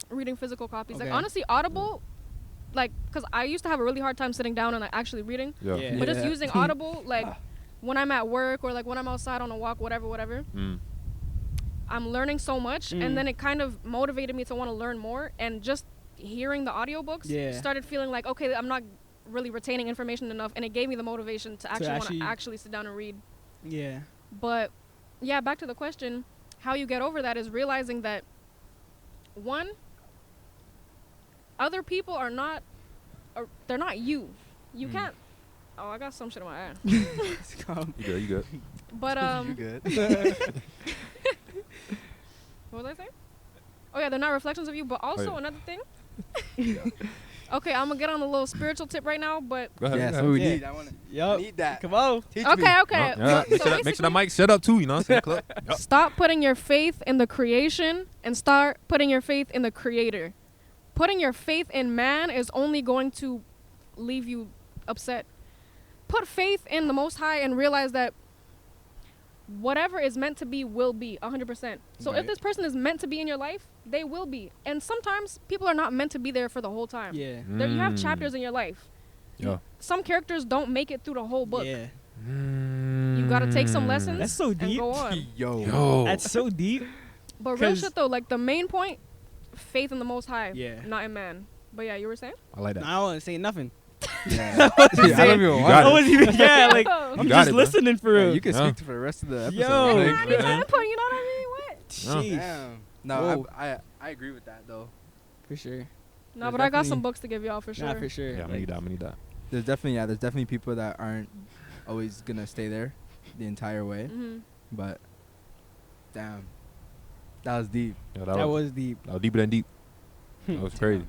reading physical copies. Okay. Like, honestly, Audible, like, because I used to have a really hard time sitting down and like actually reading. Yeah. But just using Audible, like, when I'm at work or like when I'm outside on a walk, whatever, Mm. I'm learning so much, and then it kind of motivated me to want to learn more. And just hearing the audiobooks started feeling like, okay, I'm not really retaining information enough, and it gave me the motivation to actually want to actually sit down and read. Yeah. But yeah, back to the question, how you get over that is realizing that, one, other people are not, they're not you. You can't. Oh, I got some shit in my eye. You good? But You good? what was I saying? Oh yeah, they're not reflections of you. But also another thing. Okay, I'm gonna get on a little spiritual tip right now, but Go ahead. Yeah, go so ahead. we Yeah. need. Yup. Need that. Come on. Teach me. okay. Yeah. So Make sure that basically, mic shut up too. You know what I'm saying? Clip. Yup. stop putting your faith in the creation and start putting your faith in the creator. Putting your faith in man is only going to leave you upset. Put faith in the Most High and realize that whatever is meant to be will be 100%. So if Right. this person is meant to be in your life, they will be. And sometimes people are not meant to be there for the whole time. Yeah. You have chapters in your life. Yeah. Some characters don't make it through the whole book. Yeah. You gotta take some lessons That's so and deep. go on. Yo. That's so deep. But real 'Cause- shit though, like the main point, faith in the Most High, Yeah. not in man. But yeah, you were saying? I like that. I wasn't saying nothing. Yeah. I wasn't I don't saying- even You want got I it. wasn't even, like, Yo. I'm got just it, bro. listening for real. You can Yeah. speak for the rest of the episode. Yo. Hey, Like, I need man. input, you know what I mean? What? Sheesh. Damn. No, Whoa. I agree with that though. For sure. No, There's but I got some definitely- books to give y'all for sure. Nah, for sure. Yeah, I'm gonna need that. I'm gonna need that. There's definitely people that aren't always gonna stay there the entire way. Mm-hmm. But damn, that was deep. Yeah, That was deep. that was deeper than deep. That was crazy.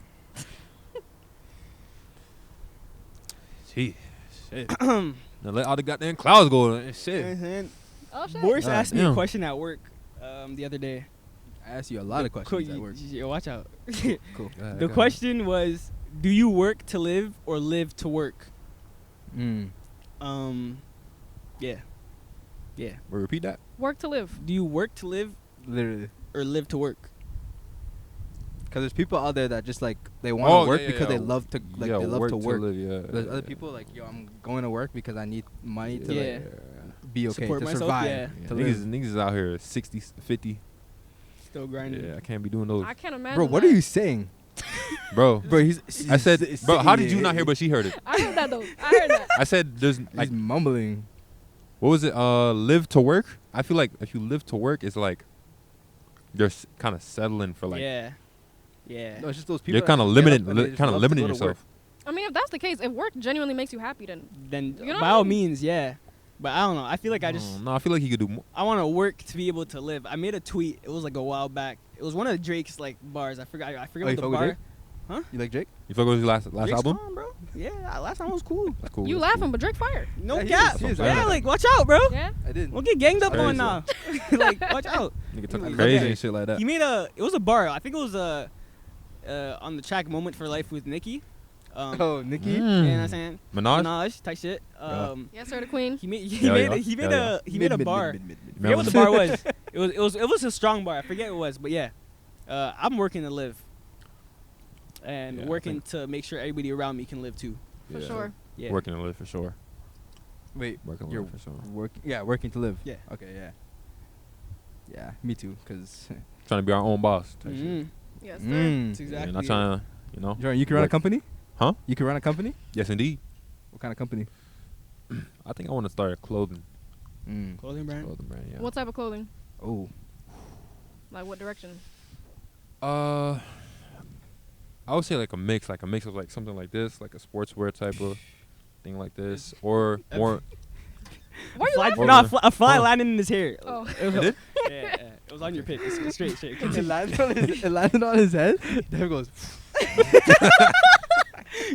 Gee, shit. Now let all the goddamn clouds go. And shit. Oh shit. Boris God asked me a damn. question at work the other day. I asked you a lot of questions at work. Watch out. Cool. The question was, do you work to live or live to work? Yeah. Yeah. We'll repeat that. Work to live. Do you work to live Literally, or live to work? because there's people out there that just like they want to work because they love to they love to work. live, yeah. There's other people like, yo, I'm going to work because I need money to Yeah. like be okay, Support to myself, survive. yeah. Yeah, To niggas is out here 60, 50. Still grinding. Yeah, I can't be doing those. I can't imagine. Bro, what that. are you saying? Bro, Bro, I said, bro, how did you not hear but she heard it? I heard that though. I heard that. I said there's like like, mumbling? what was it? Live to work? I feel like if you live to work, it's like you're kind of settling for like, Yeah. Yeah. No, it's just those people. you're that kind of just get limited, up and they just kind of love to limiting go to work. yourself. I mean, if that's the case, if work genuinely makes you happy, then then You know by what I all mean? means, yeah. But I don't know. I feel like I just No, I feel like he could do more. I want to work to be able to live. I made a tweet. It was like a while back. It was one of Drake's like bars. I forgot. I forget Oh, you what the fuck with bar. Drake? Huh? You like Drake? You fuck with his last Drake's album? calm, bro. Yeah, last time was cool. That's cool. you that's laughing, but Drake fired. No Yeah, he cap. is, he is. Yeah, Yeah. like watch out, bro. Yeah. I did. Don't get ganged up Crazy. on now. Like watch out. Cool. Nigga talking He- crazy yeah. and shit like that. He made it was a bar. I think it was on the track Moment for Life with Nicki. Oh, Nikki. You know what I'm saying? Minaj? Minaj type shit. Yes, sir, the queen. He made Yeah, yeah. he made Yeah, a he made a bar. Mid. Forget what the bar was. It was a strong bar. I forget what it was, but yeah. I'm working to live. And Yeah, I working think- to make sure everybody around me can live too. For Yeah. sure. Yeah. Working to live for sure. Wait, Working to you're live for sure. working to live. Yeah. Okay, yeah. Yeah, me too. Cause Trying to be our own boss. Type shit. Mhm. Yes, sir. That's Yeah, exactly. not it. trying to, you know. Jordan, you can run a Work. company? Huh? You can run a company? Yes, indeed. What kind of company? I think I want to start a clothing Clothing brand. brand. Yeah. What type of clothing? Oh. Like what direction? I would say like a mix of like something like this, like a sportswear type of thing like this, or more. Why you Fly, laughing? no, a fly Oh. landed in his hair. Oh. It was, did? yeah, it was on your pick. It's straight. It landed on his head. There goes.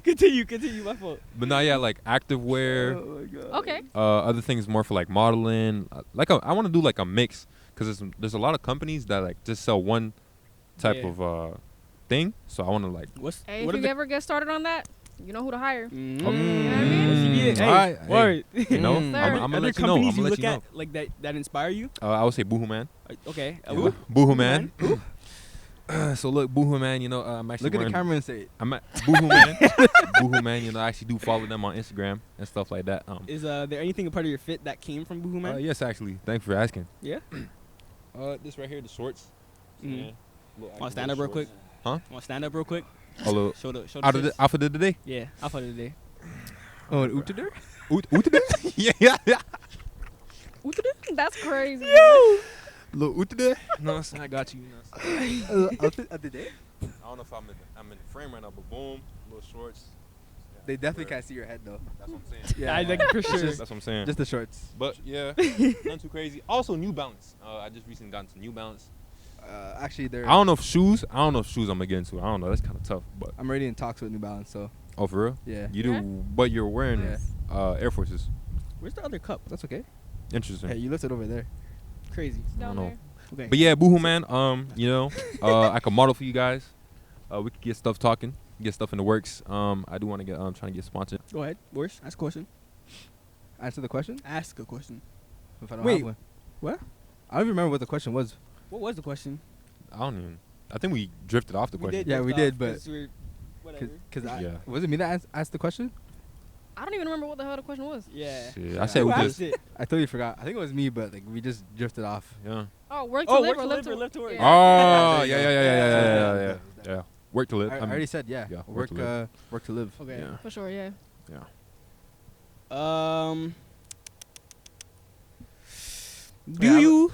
Continue. My fault. But now, yeah, like active wear. Oh my god. Okay. Other things more for like modeling. I want to do like a mix because there's a lot of companies that like just sell one type Yeah. of thing. So I want to like. Hey, what if are you ever get started on that, you know who to hire. Mm. Oh. You know what I mean? Hey, Alright, hey. word. You know, Mm. I'm Sir. gonna Other let you know. I'm companies gonna let look you know. at like that inspire you. I would say boohooman. Okay. Yeah. Boohooman. So look, boohooman. You know, I'm actually Look at the wearing- camera and say it. I'm at Boohooman. Boohooman, you know, I actually do follow them on Instagram and stuff like that. Is there anything a part of your fit that came from boohooman? Yes, actually. Thanks for asking. Yeah. This right here, the shorts. Mhm. Little Want to stand up real quick? Huh? Want to stand up real quick? A little Show the out of the tits. outfit of the day. Yeah, outfit of the day. Oh, an Uttader? Utada? Yeah. That's crazy. Little Utada? No, I got you. Outfit of the day? I don't know if I'm in the frame right now, but boom, little shorts. They definitely can't see your head though. That's what I'm saying. I think for sure. That's what I'm saying. Just the shorts. But yeah, nothing too crazy. Also, New Balance. I just recently got into New Balance. Actually, they're. I don't know if shoes I'm gonna get into. I don't know. That's kind of tough. But I'm already in talks with New Balance, so oh, for real? yeah. You do, Yeah. but you're wearing Air Forces. Where's the other cup? That's okay. Interesting. Hey, you left it over there. Crazy. Down know. there. Okay. But yeah, Boohoo Man. You know, I can model for you guys. We could get stuff talking, get stuff in the works. I do want to get trying to get sponsored. Go ahead, Boris. Ask a question. Answer the question. Ask a question. If I don't Wait, have one. what? I don't even remember what the question was. What was the question? I don't even. I think we drifted off the question. Yeah, we drift did, off but- 'cause we're- whatever. Cause Yeah. was it me that asked the question? I don't even remember what the hell the question was. Yeah. Shit, I said Who we asked just. it? I totally forgot. I think it was me, but like we just drifted off. Yeah. Oh, work to Oh, live work or to live live or live to work. Yeah. Oh, There yeah, you yeah, go. yeah, yeah, yeah, Yeah, yeah, yeah, yeah, yeah. Work to live. I already said yeah. yeah, Work to live. work to live. Okay. Yeah. For sure, yeah. Do Yeah, you?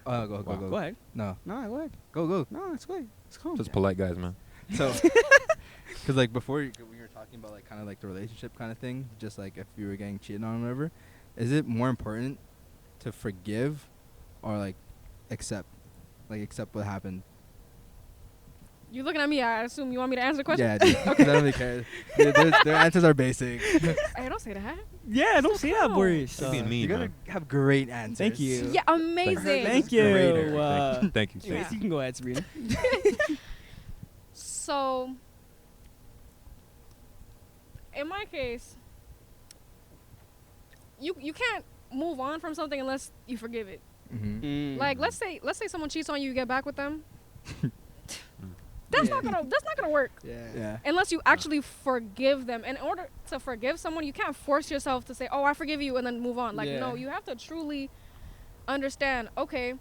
Go Wow. Go ahead. No, No, go ahead. go. No, it's good. It's calm. Just polite guys, man. So, because like before we were talking about like kind of like the relationship kind of thing, just like if you were getting cheated on or whatever, is it more important to forgive or like accept what happened? You looking at me? I assume you want me to answer the question. Yeah, dude, 'cause I don't really care. Their answers are basic. Hey, don't say that. Yeah, don't say that, No. Boris. You're being mean, you gotta man. have great answers. Thank you. Yeah, amazing. Thank Greater. you. Thank you. Yeah. Yes, you can go ahead, Sabrina. So, in my case, you can't move on from something unless you forgive it. Mm-hmm. Like let's say someone cheats on you, you get back with them. That's not gonna work Yeah. unless you actually forgive them. In order to forgive someone, you can't force yourself to say, "Oh, I forgive you," and then move on. Like Yeah. no, you have to truly understand. Okay,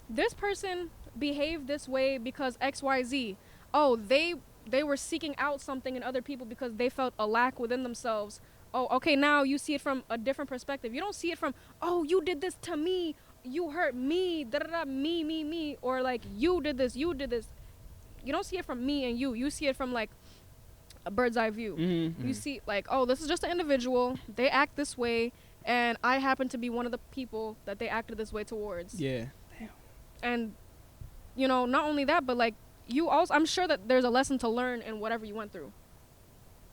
this person behaved this way because X, Y, Z. Oh, they were seeking out something in other people because they felt a lack within themselves. Oh, okay, now you see it from a different perspective. You don't see it from, "Oh, you did this to me, you hurt me, da da da, me," or like you did this. You don't see it from me and you. You see it from like, a bird's eye view. You see, like, oh, this is just an individual. They act this way, and I happen to be one of the people that they acted this way towards. Yeah. And, you know, not only that, but, like, you also, I'm sure that there's a lesson to learn in whatever you went through.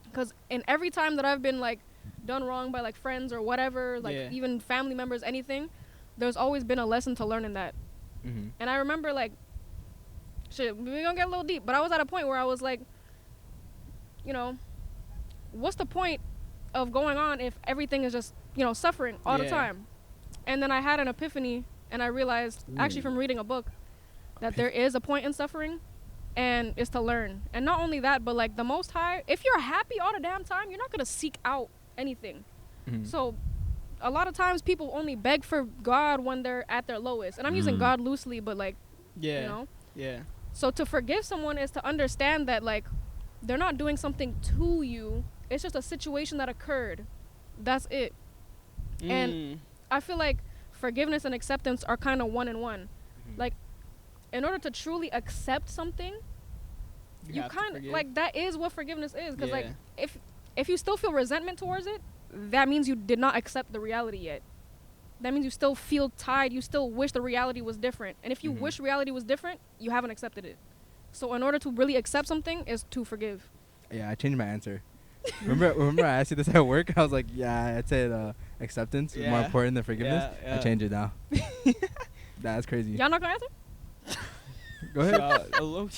Because in every time that I've been, like, done wrong by, like, friends or whatever, like, even family members, anything, there's always been a lesson to learn in that. And I remember, like, shit, we're gonna get a little deep, but I was at a point where I was like, you know, what's the point of going on if everything is just, you know, suffering all the time? And then I had an epiphany, and I realized, actually from reading a book, that there is a point in suffering, and it's to learn. And not only that, but, like, the Most High, if you're happy all the damn time, you're not gonna seek out anything. So a lot of times people only beg for God when they're at their lowest. And I'm using God loosely, but, like, you know? So to forgive someone is to understand that, like, they're not doing something to you. It's just a situation that occurred. That's it. And I feel like forgiveness and acceptance are kind of one and one. Like, in order to truly accept something, you kind of, like, that is what forgiveness is. Because, like, if you still feel resentment towards it, that means you did not accept the reality yet. That means you still feel tied. You still wish the reality was different. And if you wish reality was different, you haven't accepted it. So in order to really accept something is to forgive. Yeah, I changed my answer. remember I asked you this at work? I was like, yeah, I said acceptance is more important than forgiveness. I changed it now. That's crazy. Y'all not gonna answer? Go ahead.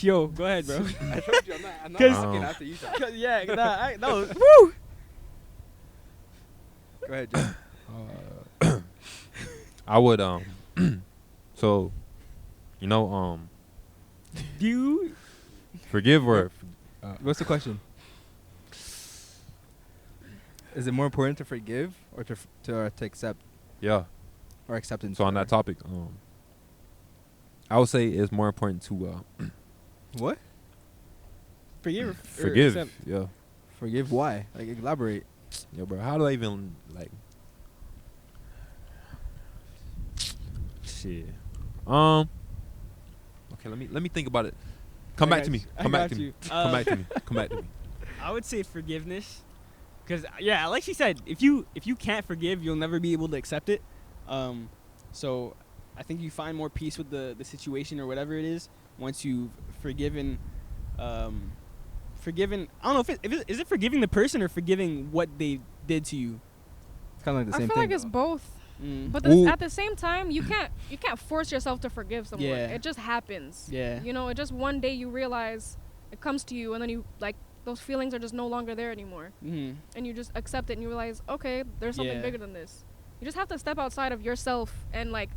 Yo, go ahead, bro. I told you, I'm not asking after you talk. That was, woo! Go ahead, John. I would so, you know, you forgive or what's the question? Is it more important to forgive or to accept? Yeah. Or acceptance. So on that topic, I would say it's more important to what? Forgive. Forgive. Yeah. Forgive. Why? Like, elaborate. Yo, bro, how do I even, like, shit. Okay, let me think about it. Come back to me. Come back to me. I would say forgiveness, because like she said, if you can't forgive, you'll never be able to accept it. So I think you find more peace with the situation or whatever it is once you've forgiven. I don't know if is it forgiving the person or forgiving what they did to you. It's kind of like the same thing. I feel like it's both. But at the same time, you can't force yourself to forgive someone. It just happens. You know, it just one day you realize it comes to you, and then you, like, those feelings are just no longer there anymore. And you just accept it, and you realize, okay, there's something bigger than this. You just have to step outside of yourself and, like,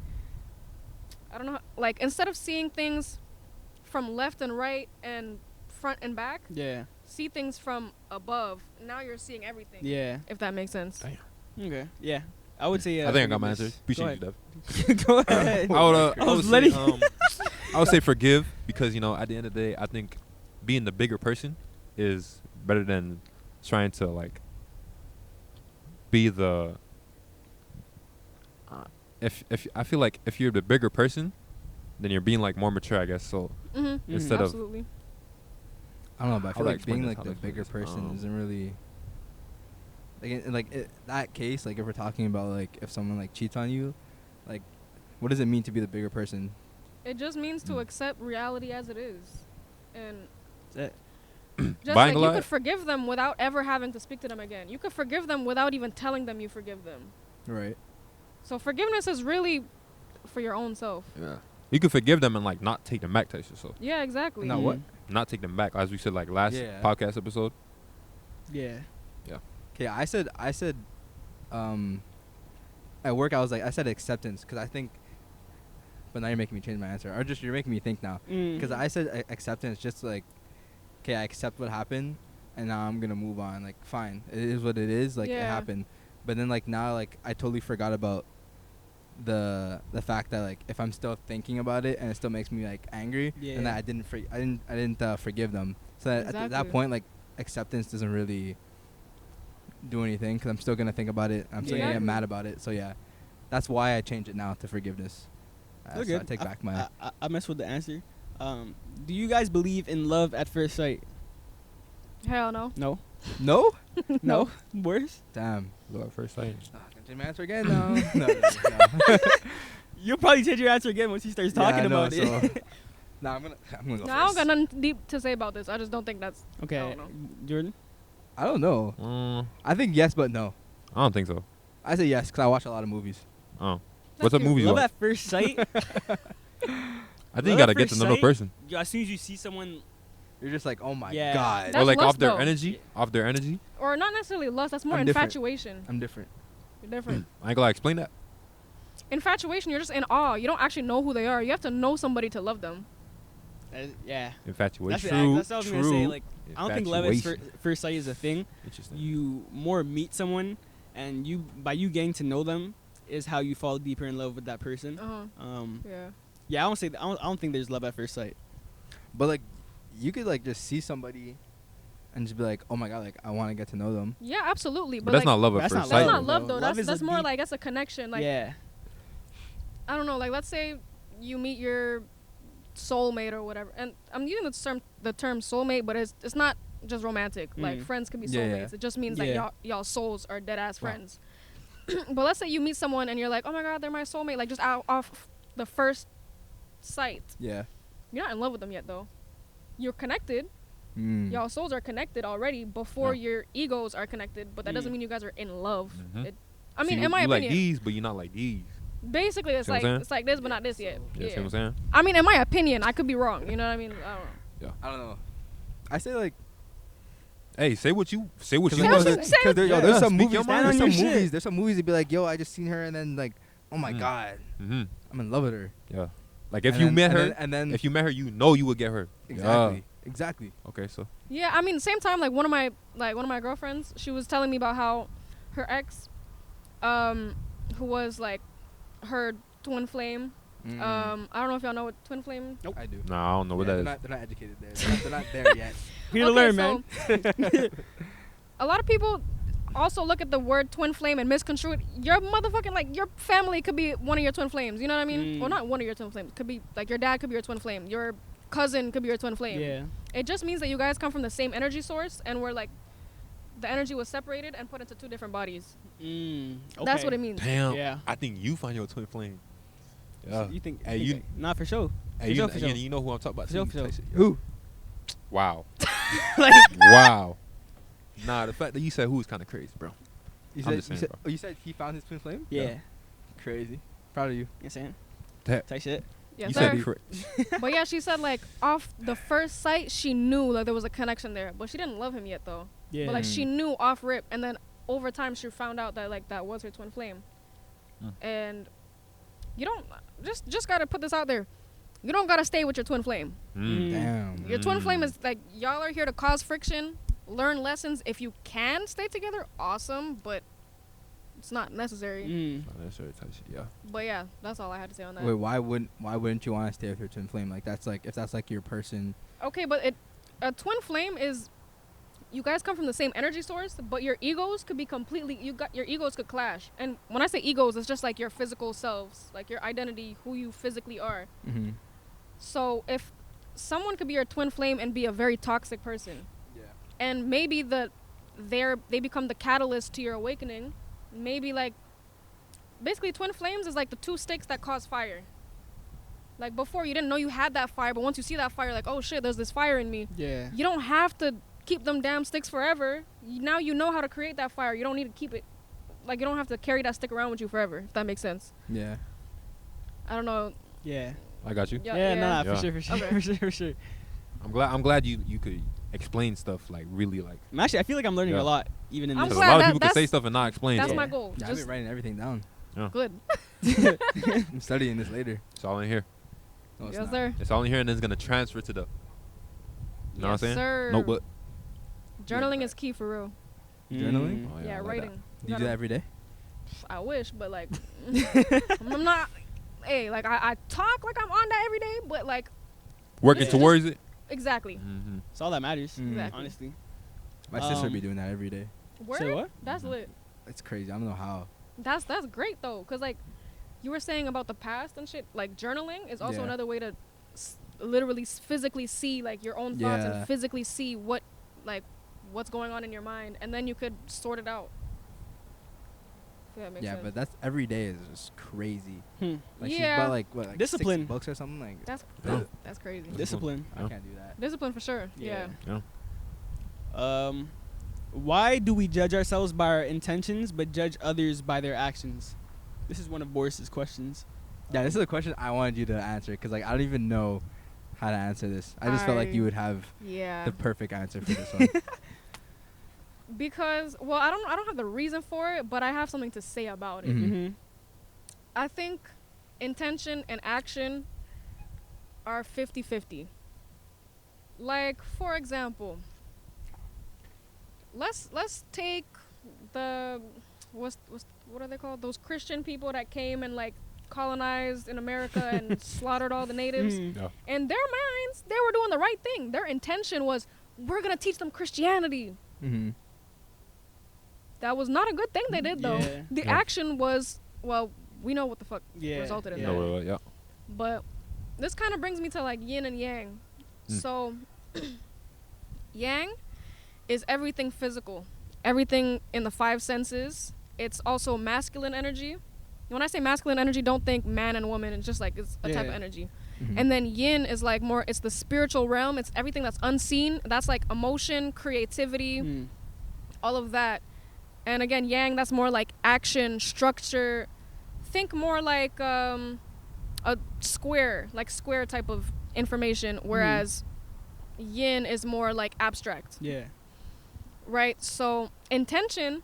I don't know, like, instead of seeing things from left and right and front and back, see things from above. Now you're seeing everything. If that makes sense. Damn. Okay. Yeah. I would say. I think I got my answer. Appreciate you, Dev. Go ahead. I would say forgive, because, you know, at the end of the day, I think being the bigger person is better than trying to, like, be the. If I feel like if you're the bigger person, then you're being, like, more mature, I guess. So instead of. Absolutely. I don't know, but I feel like being, like, the bigger person isn't really. Like that case, like, if we're talking about, like, if someone, like, cheats on you, like, what does it mean to be the bigger person? It just means to accept reality as it is, and that's it. Just like you could forgive them without ever having to speak to them again. You could forgive them without even telling them you forgive them. Right. So forgiveness is really for your own self. Yeah. You can forgive them and, like, not take them back, type shit. So. Yeah, exactly. Not what? Not take them back, as we said, like, last podcast episode. Yeah. Okay, I said, at work I said acceptance, because I think, but now you're making me change my answer, or just you're making me think now, because I said acceptance, just like, okay, I accept what happened, and now I'm gonna move on. Like, fine, it is what it is. Like, it happened, but then, like, now, like, I totally forgot about the fact that, like, if I'm still thinking about it and it still makes me, like, angry, and that I didn't forgive them. So at that point, like, acceptance doesn't really do anything, because I'm still gonna think about it. I'm still gonna get mad about it. So yeah, that's why I changed it now to forgiveness. So I take back my. I mess with the answer. Do you guys believe in love at first sight? Hell no. No. No? No. Boris? Damn. Love at first sight. Change my answer again? No. no. You'll probably change your answer again once he starts talking about it. So. Nah, I'm gonna go No, first. I don't got nothing deep to say about this. I just don't think that's. Okay. I don't know. Jordan? I don't know. I I think yes, but no. don't think so. I say yes because I watch a lot of movies. Oh. That's What's up cute. movies Love watch? at first sight. I think you gotta get to know the person. As soon as you see someone, You're just like, oh my Yeah. god. Or That's like lust, off their though. energy. Off their energy. Or not necessarily lust. That's more I'm different. infatuation. I'm different. You're different. I ain't gonna explain that. Infatuation, you're just in awe. You don't actually know who they are. You have to know somebody to love them. yeah. Infatuation. That's what I was gonna say. Like, I don't think love at Infatuation. first sight is a thing. Interesting. You more meet someone, and by you getting to know them is how you fall deeper in love with that person. Yeah. Yeah, I don't think there's love at first sight. But like, you could like just see somebody, and just be like, oh my god, like I want to get to know them. Yeah, absolutely. But But that's like, not love at that's first not sight. that's not though. love though. Love That's is a more deep- like that's a connection. Like yeah. I don't know. Like let's say you meet your soulmate or whatever, and I'm using the term soulmate, but it's not just romantic. Like friends can be Yeah, soulmates. yeah. It just means Yeah. that y'all souls are dead ass Wow. friends. But let's say you meet someone and you're like, oh my god, they're my soulmate. Like just off the first sight, Yeah. you're not in love with them yet though. You're connected. Mm. Y'all souls are connected already before Yeah. your egos are connected, but that doesn't Mm. mean you guys are in love. Mhm. I mean, See, in my you opinion, like these, but you're not like these. basically it's See what I'm saying? it's like this, but not this yet. Yeah, see Yeah. what I'm saying? I mean, in my opinion, I could be wrong. You know what I mean? I don't know. I don't know. I say like, Hey, say what you Say want. what you- say what- there's Yeah, some speak movies. your mind. There's Stand some on your movies. shit. There's some movies that be like, yo, I just seen her, and then like, oh my Mm. god, Mm-hmm. I'm in love with her. Yeah. Like if And you then- met and her, then- and then if you met her, you know you would get her. exactly, exactly. Yeah. Okay, so Yeah, I mean, same time, like one of my girlfriends, she was telling me about how her ex, who was like her twin flame. Mm. I don't know if y'all know what twin flame. I do. no, I don't know what Yeah, that is. they're not educated there. They're not there yet. Here to learn, man. so a lot of people also look at the word twin flame and misconstrue it. Your motherfucking like your family could be one of your twin flames. You know what I mean? Mm. Well, not one of your twin flames. Could be like your dad could be your twin flame. Your cousin could be your twin flame. Yeah. It just means that you guys come from the same energy source and we're like the energy was separated and put into two different bodies. That's what it means. Damn. Yeah. I think you find your twin flame. So Yeah. you think? Hey, you think not for sure. Hey, For sure. you know who I'm talking about. For sure, too. for sure. Type shit. Who? Wow. Like, Wow. Nah, the fact that you said who is kind of crazy, bro. You I'm said, just you saying, said, bro. oh, you said he found his twin flame? yeah. Crazy. Proud of you. You saying? That- Type shit. Yes, you sir. said cra- But yeah, she said like off the first sight she knew like there was a connection there, but she didn't love him yet though. Yeah. But like she knew off rip, and then over time she found out that like that was her twin flame. And you don't just gotta put this out there. You don't gotta stay with your twin flame. Mm. Damn. Your twin flame is like y'all are here to cause friction, learn lessons. If you can stay together, awesome. But it's not necessary. Not necessarily type shit, yeah. But yeah, that's all I had to say on that. Wait, why wouldn't you want to stay with your twin flame? Like that's like if that's like your person. Okay, but a twin flame is you guys come from the same energy source, but your egos could be completely your egos could clash. And when I say egos, it's just like your physical selves, like your identity, who you physically are. Mm-hmm. So if someone could be your twin flame and be a very toxic person, Yeah. and maybe they become the catalyst to your awakening, maybe like basically twin flames is like the two sticks that cause fire. Like before you didn't know you had that fire, but once you see that fire, like, oh shit, there's this fire in me. Yeah. You don't have to keep them damn sticks forever. Now you know how to create that fire. You don't need to keep it. Like, you don't have to carry that stick around with you forever, if that makes sense. Yeah. I don't know. Yeah. I got you. Yeah, Yeah. Nah. Yeah. For sure. For sure. Okay. For sure. For sure. I'm glad you could explain stuff like really like. Actually, I feel like I'm learning Yeah. a lot even in I'm this. Because a glad lot of that- people can say that's- stuff and not explain. That's so my goal. Yeah, I've Just been writing everything down. good. I'm studying this later. It's all in here. No, it's Yes, not. sir. It's all in here, and then it's gonna transfer to the. You know what I'm Yes, saying? sir. Notebook. Journaling is key for real. Journaling? Oh, Yeah, I like writing. Do you do that every day? I wish, but like, I'm not. Hey, like I talk like I'm on that every day, but like that. Working Yeah. towards it. exactly. Mm-hmm. It's all that matters. Mm. Exactly. Honestly. My sister be Um, doing that every day. Word? Say what? That's lit. It's crazy. I don't know how. That's great though, cause like you were saying about the past and shit. Like journaling is also Yeah. another way to literally physically see like your own thoughts Yeah. and physically see what like what's going on in your mind, and then you could sort it out. If that makes Yeah, sense. but that's every day is just crazy. Hmm. Like she's Yeah. bought like what, like Discipline. 6 books or something like. That's Yeah. that's crazy. Discipline. I Yeah. can't do that. Discipline for sure. Yeah. Why do we judge ourselves by our intentions but judge others by their actions? This is one of Boris's questions. Yeah, this is a question I wanted you to answer because like I don't even know how to answer this. I just felt like you would have Yeah. the perfect answer for this one. Because I don't have the reason for it, but I have something to say about it. Mhm. Mm-hmm. I think intention and action are 50-50. Like, for example, let's take the what are they called? Those Christian people that came and like colonized in America and slaughtered all the natives. Mm-hmm. Yeah. In their minds, they were doing the right thing. Their intention was, we're gonna teach them Christianity. Mm-hmm. That was not a good thing they did, though. Yeah. The Yeah. action was, well, we know what the fuck Yeah. resulted in Yeah. that. No, yeah. But this kind of brings me to like yin and yang. Mm. So yang is everything physical, everything in the 5 senses. It's also masculine energy. When I say masculine energy, don't think man and woman. It's just like it's a type of Yeah. energy. Mm-hmm. And then yin is like more, it's the spiritual realm. It's everything that's unseen. That's like emotion, creativity, Mm. all of that. And again, yang, that's more like action, structure. Think more like a square type of information, whereas yin is more like abstract, Yeah. right? So intention,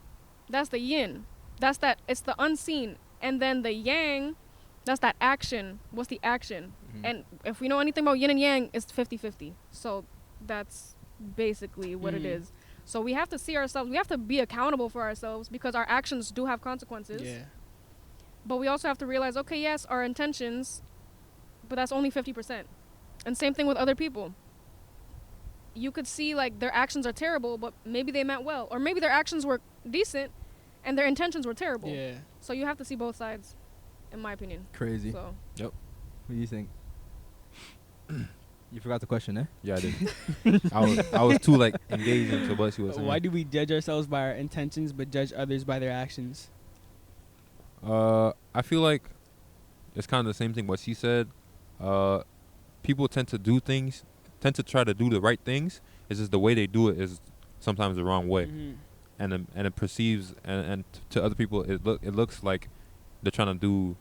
that's the yin. It's the unseen. And then the yang, that's that action. What's the action? Mhm. And if we know anything about yin and yang, it's 50-50. So that's basically what it Mhm. is. So we have to see ourselves, we have to be accountable for ourselves because our actions do have consequences. Yeah. But we also have to realize, okay, yes, our intentions, but that's only 50%. And same thing with other people. You could see like their actions are terrible, but maybe they meant well. Or maybe their actions were decent and their intentions were terrible. Yeah. So you have to see both sides, in my opinion. Crazy. So What do you think? You forgot the question, eh? Yeah, I did. I was too like engaged into what she was saying. Why do we judge ourselves by our intentions but judge others by their actions? I feel like it's kind of the same thing what she said. People tend to try to do the right things. It's just the way they do it is sometimes the wrong way, Mhm. and it perceives and to other people it looks like they're trying to do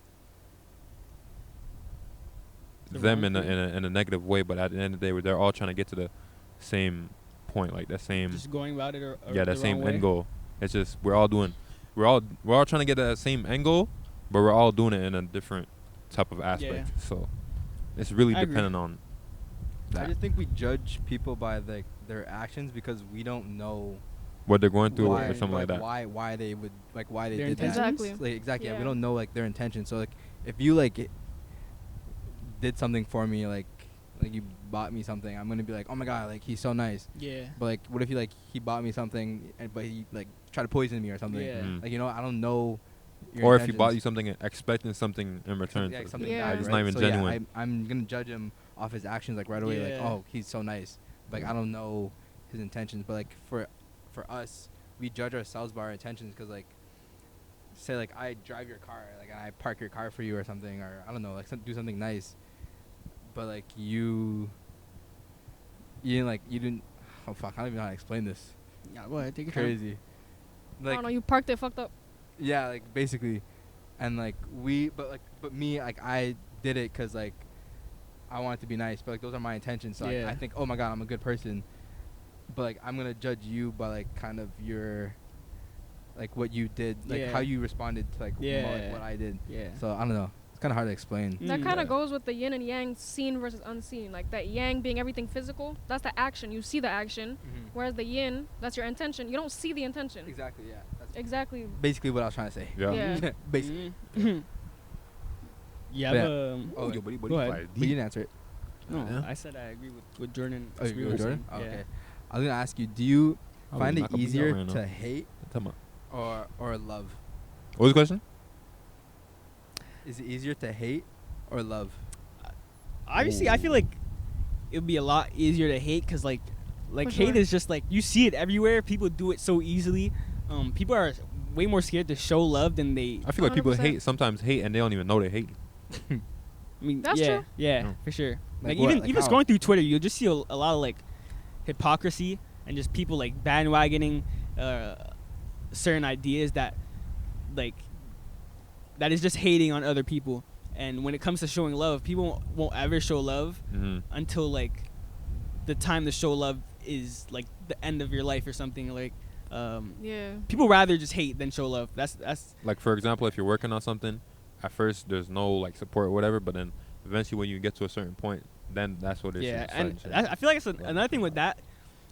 The them wrong in thing. a negative way. But at the end of the day, they're all trying to get to the same point, like that same Just going about it or yeah, the that same wrong way. end goal. It's just we're all trying to get that same end goal, but we're all doing it in a different type of aspect. Yeah. So it's really I agree. dependent on I that, just think we judge people by like their actions because we don't know what they're going through Why- or something like that. Why they would why they Their did that. intentions? Exactly. Like, exactly. Yeah. Yeah. We don't know like their intention. So like if you like did something for me, like you bought me something, I'm gonna be like, oh my god, like he's so nice. Yeah. But like, what if he bought me something, but he like tried to poison me or something? Yeah. Mm. Like I don't know. Your Or if he bought you intentions. something and expecting something in return. Yeah, so something Yeah. bad, it's right? not even So, genuine. Yeah, I'm gonna judge him off his actions like right away. Like, Yeah. oh, he's so nice. Like I don't know his intentions, but like for us, we judge ourselves by our intentions because like, say like I drive your car, like I park your car for you or something, or I don't know, like do something nice, but like you didn't. Oh fuck, I don't even know how to explain this. Yeah, go ahead, take your time. Crazy. I don't know, you parked it fucked up. Yeah, like basically, and like but me, like I did it because like I want it to be nice, but like those are my intentions. So Yeah. I think, oh my god, I'm a good person, but like I'm gonna judge you by like kind of your, like what you did, like Yeah. how you responded to like, Yeah. what I did. Yeah. So I don't know. It's kind of hard to explain. Mm. That kind Yeah. of goes with the yin and yang, seen versus unseen. Like that yang being everything physical, that's the action. You see the action. Whereas the yin, that's your intention. You don't see the intention. Exactly. Yeah. That's Exactly. basically what I was trying to say. Yeah. Yeah. Basically. Mhm. Yeah. Yeah. But, Oh, yo, buddy, go ahead. like But you didn't answer it. no, Yeah. I said I agree with Jordan. Oh, you agree agree with with Jordan? him. Oh, Yeah. okay. I was gonna ask you, do you I find was it knock a beat out easier right now. to hate Tell me. or love? What was the question? Is it easier to hate or love? Obviously, I feel like it would be a lot easier to hate because, like, Like For hate sure. is just like you see it everywhere. People do it so easily. People are way more scared to show love than they. I feel like people 100%. sometimes hate and they don't even know they hate. I mean, That's yeah, true. yeah, No. for sure. Like Like, what? even Like even how? scrolling through Twitter, you'll just see a lot of like hypocrisy and just people like bandwagoning certain ideas that like that is just hating on other people. And when it comes to showing love, people won't ever show love Mm-hmm. until like the time to show love is like the end of your life or something. Like Yeah. people rather just hate than show love. That's Like for example, if you're working on something, at first there's no like support or whatever, but then eventually when you get to a certain point, then that's what it is. yeah. And I feel like it's another thing with that,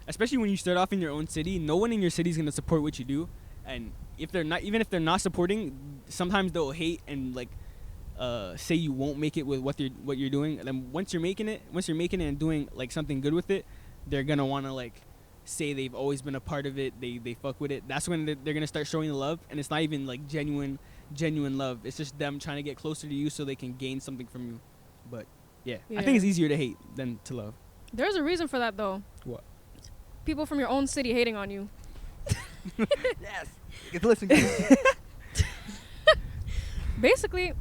especially when you start off in your own city. No one in your city is gonna support what you do, and if they're not, even if they're not supporting, sometimes they'll hate and like say you won't make it with what you're doing. And then once you're making it and doing like something good with it, they're gonna wanna like say they've always been a part of it. They fuck with it. That's when they're gonna start showing the love, and it's not even like genuine love. It's just them trying to get closer to you so they can gain something from you. But yeah, I Yeah. think it's easier to hate than to love. There's a reason for that though. What? People from your own city hating on you. Yes. Get to listen. Guys. Basically,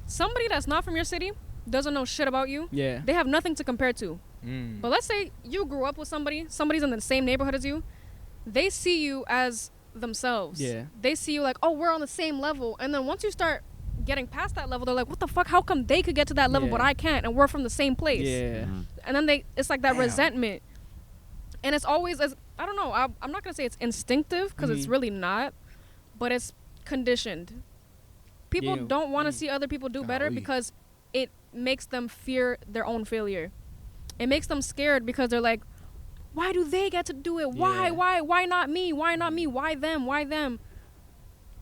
somebody that's not from your city doesn't know shit about you. Yeah. They have nothing to compare to. Mm. But let's say you grew up with somebody's in the same neighborhood as you. They see you as themselves. Yeah. They see you like, oh, we're on the same level. And then once you start getting past that level, they're like, what the fuck? How come they could get to that level, Yeah. but I can't? And we're from the same place. Yeah. Mm-hmm. And then it's like that Damn. resentment. And it's always, I don't know, I'm not going to say it's instinctive because it's Mhm. really not, but it's conditioned. People Yeah. don't want to Mm. see other people do better Golly. because it makes them fear their own failure. It makes them scared because they're like, why do they get to do it? Yeah. Why not me? Why not me? Why them? Why them?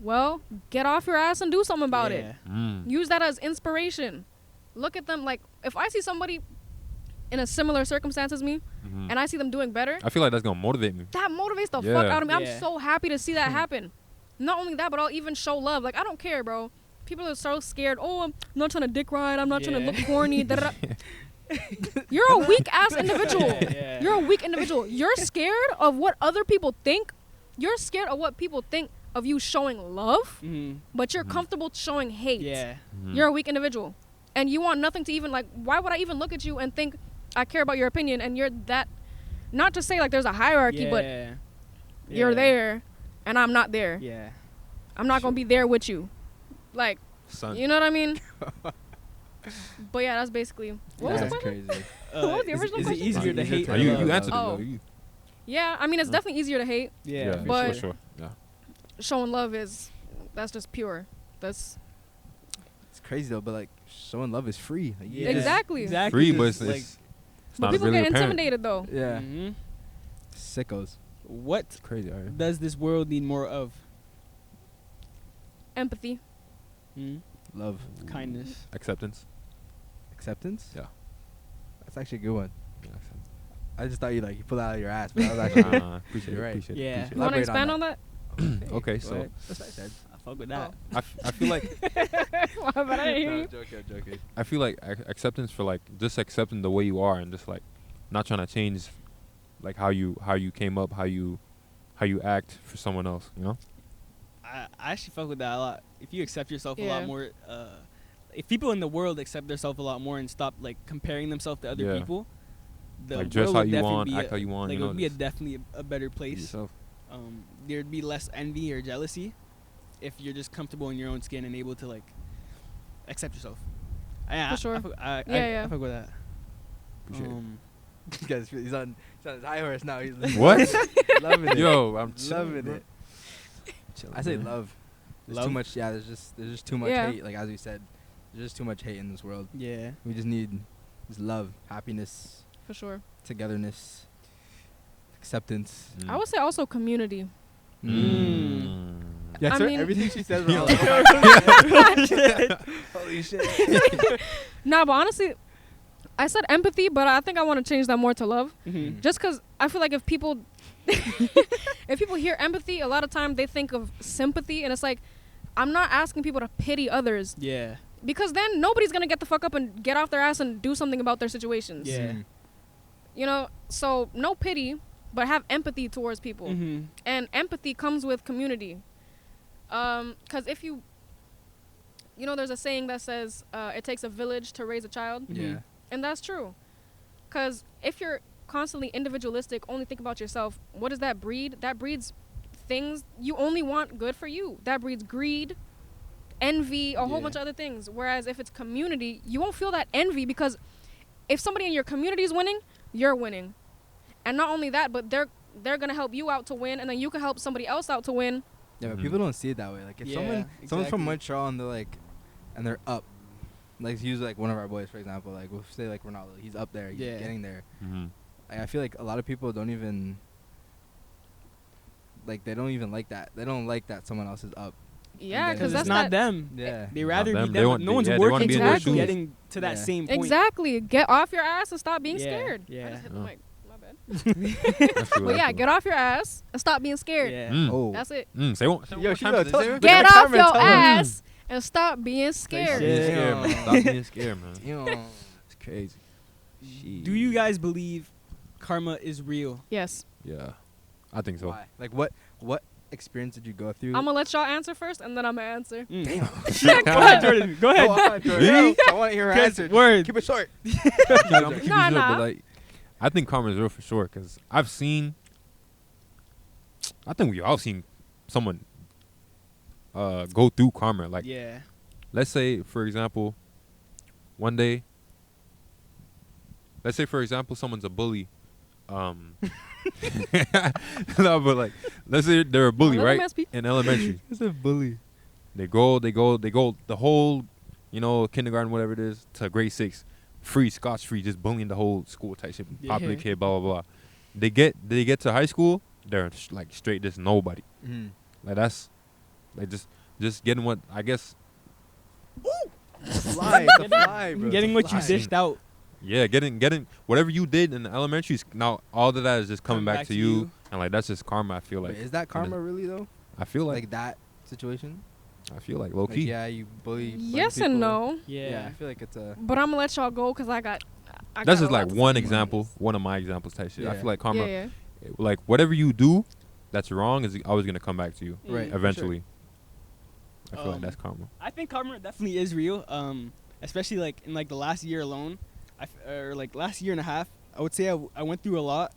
Well, get off your ass and do something about it. Yeah. Mm. Use that as inspiration. Look at them like, if I see somebody in a similar circumstance as me Mhm. and I see them doing better, I feel like that's gonna motivate me. that motivates the Yeah. fuck out of me. Yeah. I'm so happy to see that happen. Not only that, but I'll even show love. Like, I don't care, bro. People are so scared. Oh, I'm not trying to dick ride. I'm not trying to Yeah. look corny. da-da-da. You're a weak ass individual. Yeah. You're a weak individual. You're scared of what other people think. You're scared of what people think of you showing love, Mhm. but you're Mhm. comfortable showing hate. Yeah. Mhm. You're a weak individual. And you want nothing to even, like, why would I even look at you and think I care about your opinion and you're that, not to say like there's a hierarchy, but Yeah. you're there and I'm not there. Yeah. I'm not going to be there with you. Like, Son. you know what I mean? But yeah, that's basically, what was the That's question? crazy. What was the is- original is question? it easier to hate? Oh, or you love? answered it Oh. though. You, Yeah, I mean, it's definitely easier to hate. Yeah. But- for sure. Yeah. Showing love that's just pure. That's It's crazy though, but like showing love is free. Like, you Yeah. just- Exactly. Exactly. Free, but just, it's, like, it's but not people really get apparent. intimidated though. Yeah. mhm. Sickos. What It's crazy. Right? does this world need more of? Empathy. Mhm. Love. Kindness. Acceptance. Acceptance. Yeah. That's actually a good one. Yeah, acceptance. I just thought you pulled it out of your ass, but that was actually Appreciate You're it. right. Appreciate Yeah. it. Appreciate You want to Elaborate on expand on that? Okay, so What? that's what I said. I fuck with that. I feel like But I didn't hear No, you. I'm joking. I'm joking. I feel like acceptance for like just accepting the way you are and just like not trying to change like how you came up, how you act for someone else, you know? I actually fuck with that a lot. If you accept yourself a Yeah. lot more, if people in the world accept themselves a lot more and stop like comparing themselves to other Yeah. people, the Like dress world how would you definitely want, be act how you want, Like you it know. would be just definitely a better be place. yourself. There'd be less envy or jealousy if you're just comfortable in your own skin and able to like accept yourself. For sure. I Yeah. fuck with that. Appreciate it. Guys, he's on his high horse now. He's What? loving it. Yo, I'm chilling, loving bro. it. Chilling, I say man. love. There's Love? too much. Yeah, there's just too much Yeah. hate. Like as we said, there's just too much hate in this world. Yeah. We just need just love, happiness, For sure. togetherness, acceptance. Mm. I would say also community. Mm. Yeah, I sir, mean- everything she says. Yo. Holy shit. Nah, but honestly, I said empathy, but I think I want to change that more to love. Mhm. Just because I feel like if people if people hear empathy, a lot of time they think of sympathy, and it's like, I'm not asking people to pity others, Yeah. because then nobody's gonna get the fuck up and get off their ass and do something about their situations. Yeah. Mm. You know, so no pity, but have empathy towards people. And empathy comes with community. Because if you know, there's a saying that says it takes a village to raise a child. Yeah. And that's true. Because if you're constantly individualistic, only think about yourself, what does that breed? That breeds things you only want good for you. That breeds greed, envy, a whole bunch of other things. Whereas if it's community, you won't feel that envy, because if somebody in your community is winning, you're winning. And not only that, but they're going to help you out to win, and then you can help somebody else out to win. Yeah, but people don't see it that way. Like, if someone's from Montreal and they're like, and they're up, like, use like one of our boys, for example, like, we'll say like Ronaldo, he's up there, he's getting there. Like, I feel like a lot of people don't even, like, they don't even like that. They don't like that someone else is up. Yeah, because it's not them. Yeah. They rather be them. them. No one's working towards Exactly. getting to that same point. Exactly. Get off your ass and stop being scared. Yeah. I just hit the mic. My bad. But yeah, get off your ass and stop being scared. Yeah. Oh. That's it. Say one. Yo, Get off your ass and stop being scared. Stop being scared, man. It's crazy. Do you guys believe karma is real? Yes. Yeah, I think so. Why? Like, what experience did you go through? I'm gonna let y'all answer first, and then I'm gonna answer. Damn. Go ahead, Jordan. Go ahead. I want to hear her answer. Word. Keep it short. Nah. But like, I think karma is real for sure, because I think we all seen someone go through karma. Like, let's say, for example, one day, let's say, for example, someone's a bully. No, but like, let's say they're a bully, right? In elementary. It's a bully. They go the whole, kindergarten, whatever it is, to grade 6, free, scotch-free, just bullying the whole school type shit, popular kid, blah, blah, blah. They get to high school, they're like straight just nobody. Like, that's, like, just getting what, I guess. Fly, bro. Getting what you dished out. Yeah, getting whatever you did in the elementary, now all of that is just coming back to you. And like, that's just karma, I feel like. Wait, is that karma really though? I feel like that situation? I feel like low key. Like, yeah, you bully. Yes and no. Yeah, I feel like it's a. But I'm gonna let y'all go because I got that's just like one example, one of my examples type shit. Yeah. I feel like karma, like whatever you do that's wrong is always gonna come back to you, Right? Eventually. I feel like that's karma. I think karma definitely is real. Especially like in like the last year alone, or like last year and a half. I would say I went through a lot.